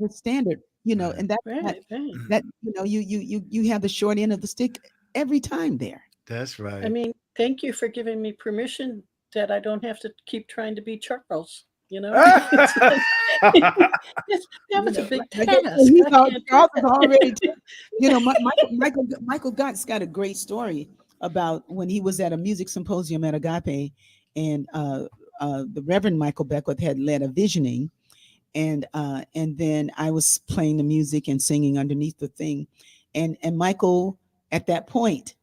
standard. Right. And that that Right. Right. that you have the short end of the stick every time there. That's I right. mean, thank you for giving me permission that I don't have to keep trying to be Charles. You know, it's like that was a big Like I said, task. I can't do Charles is already. that. Michael Gott's got a great story about when he was at a music symposium at Agape, and the Reverend Michael Beckwith had led a visioning, and then I was playing the music and singing underneath the thing, and Michael at that point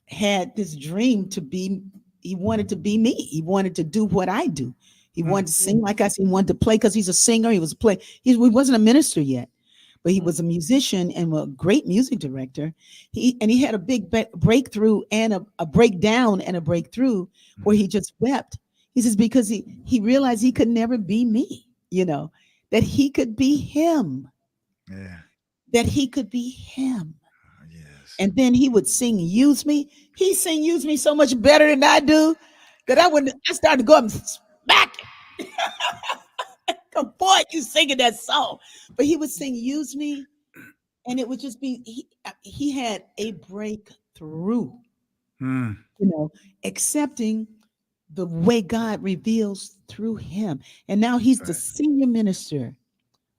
had this dream to be. He wanted to be me. He wanted to do what I do. He Mm. wanted to sing like I sing. He wanted to play because he's a singer. He was a play. He wasn't a minister yet, but he was a musician and a great music director. He had a big breakthrough and a breakdown and a breakthrough where Mm. he just wept. He says because he realized he could never be me, that he could be him, Yeah. that he could be him. Yes. And then he would sing "Use Me." He sing "Use Me" so much better than I do that I started to go up and smack him. Come boy, you singing that song. But he would sing "Use Me," and it would just be he had a breakthrough, Mm. you know, accepting the way God reveals through him. And now he's the Right. senior minister.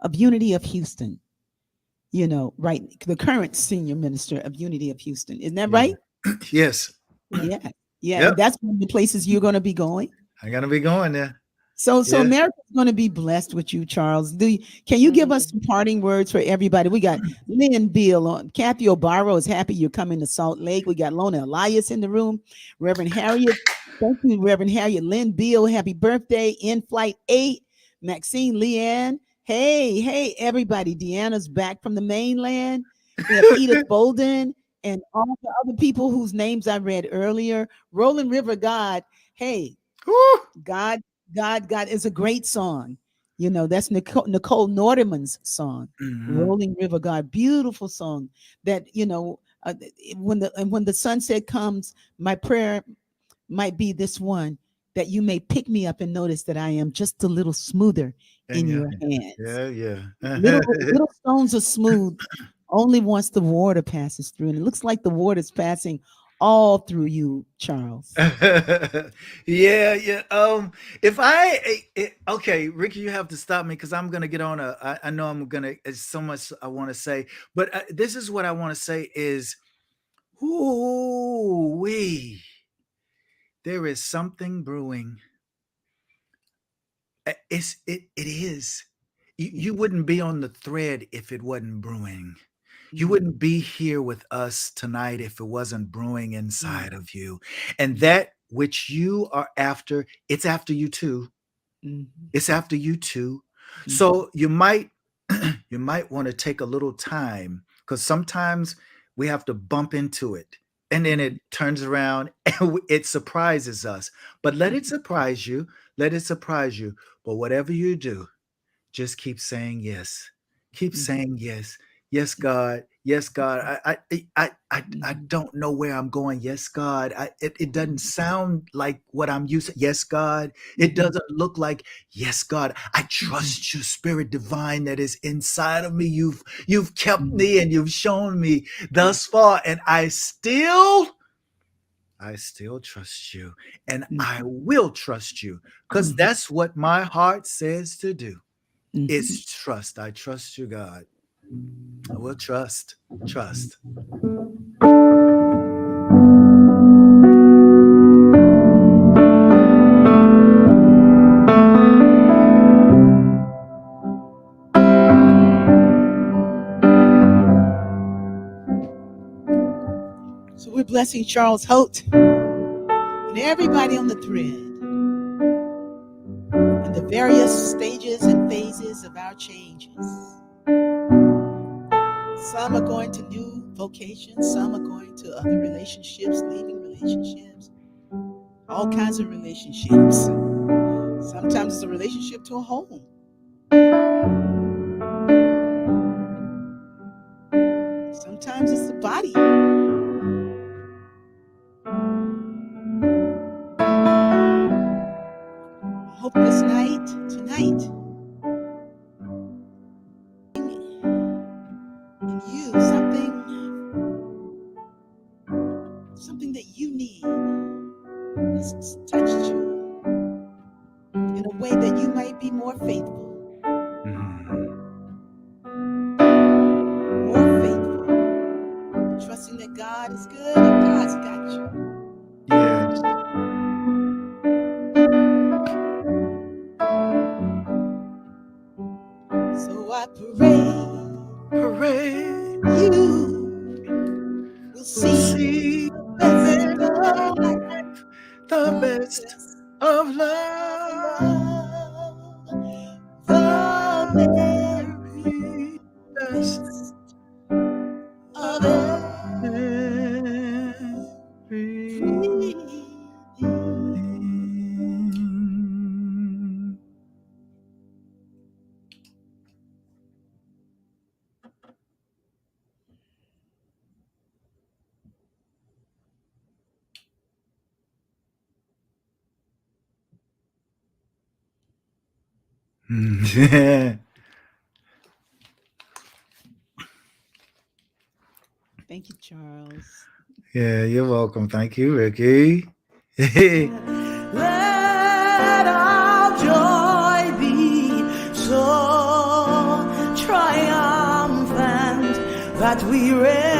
of Unity of Houston. Right? The current senior minister of Unity of Houston. Isn't that Yeah. right? Yes. Yeah. Yeah. Yep. And that's one of the places you're going to be going. I gotta be going there. So Yeah. America's going to be blessed with you, Charles. Can you give us some parting words for everybody? We got Lynn Beal on. Kathy O'Barrow is happy you're coming to Salt Lake. We got Lona Elias in the room. Reverend Harriet. Thank you, Reverend Harriet. Lynn Beal, happy birthday. In Flight 8. Maxine Leanne. Hey, everybody. Deanna's back from the mainland. We have Edith Bolden and all the other people whose names I read earlier. Rolling River God. Hey, Woo! God is a great song. That's Nicole Nordeman's song, Rolling River God. Beautiful song that, when the sunset comes, my prayer might be this one, that you may pick me up and notice that I am just a little smoother in your hands. Yeah. Little stones are smooth only once the water passes through. And it looks like the water's passing all through you, Charles. Yeah. If okay, Rickie, you have to stop me because I'm gonna get on I know I'm gonna. It's so much I want to say, but this is what I want to say is, ooh wee, there is something brewing. It is. You wouldn't be on the thread if it wasn't brewing. You wouldn't be here with us tonight if it wasn't brewing inside of you. And that which you are after, it's after you too. It's after you too. So you might want to take a little time, because sometimes we have to bump into it and then it turns around and it surprises us. But let it surprise you. Let it surprise you. But whatever you do, just keep saying yes. Keep saying yes. Yes, God. Yes, God. I don't know where I'm going. Yes, God. It doesn't sound like what I'm used to. Yes, God. It doesn't look like. Yes, God. I trust you, Spirit Divine, that is inside of me. You've kept me and you've shown me thus far, and I still trust you, and I will trust you, because that's what my heart says to do. It's trust. I trust you, God. I will trust. So we're blessing Charles Holt and everybody on the thread and the various stages and phases of our changes. Some are going to new vocations, some are going to other relationships, leaving relationships, all kinds of relationships. Sometimes it's a relationship to a home. Sometimes it's the body. I hope this tonight, in you, something that you need has touched you in a way that you might be more faithful. More faithful. Trusting that God is good and God's got you. Yes. So I pray you will see the best of life, the very best of everything. Thank you, Charles. Yeah, you're welcome. Thank you, Rickie. Let our joy be so that we read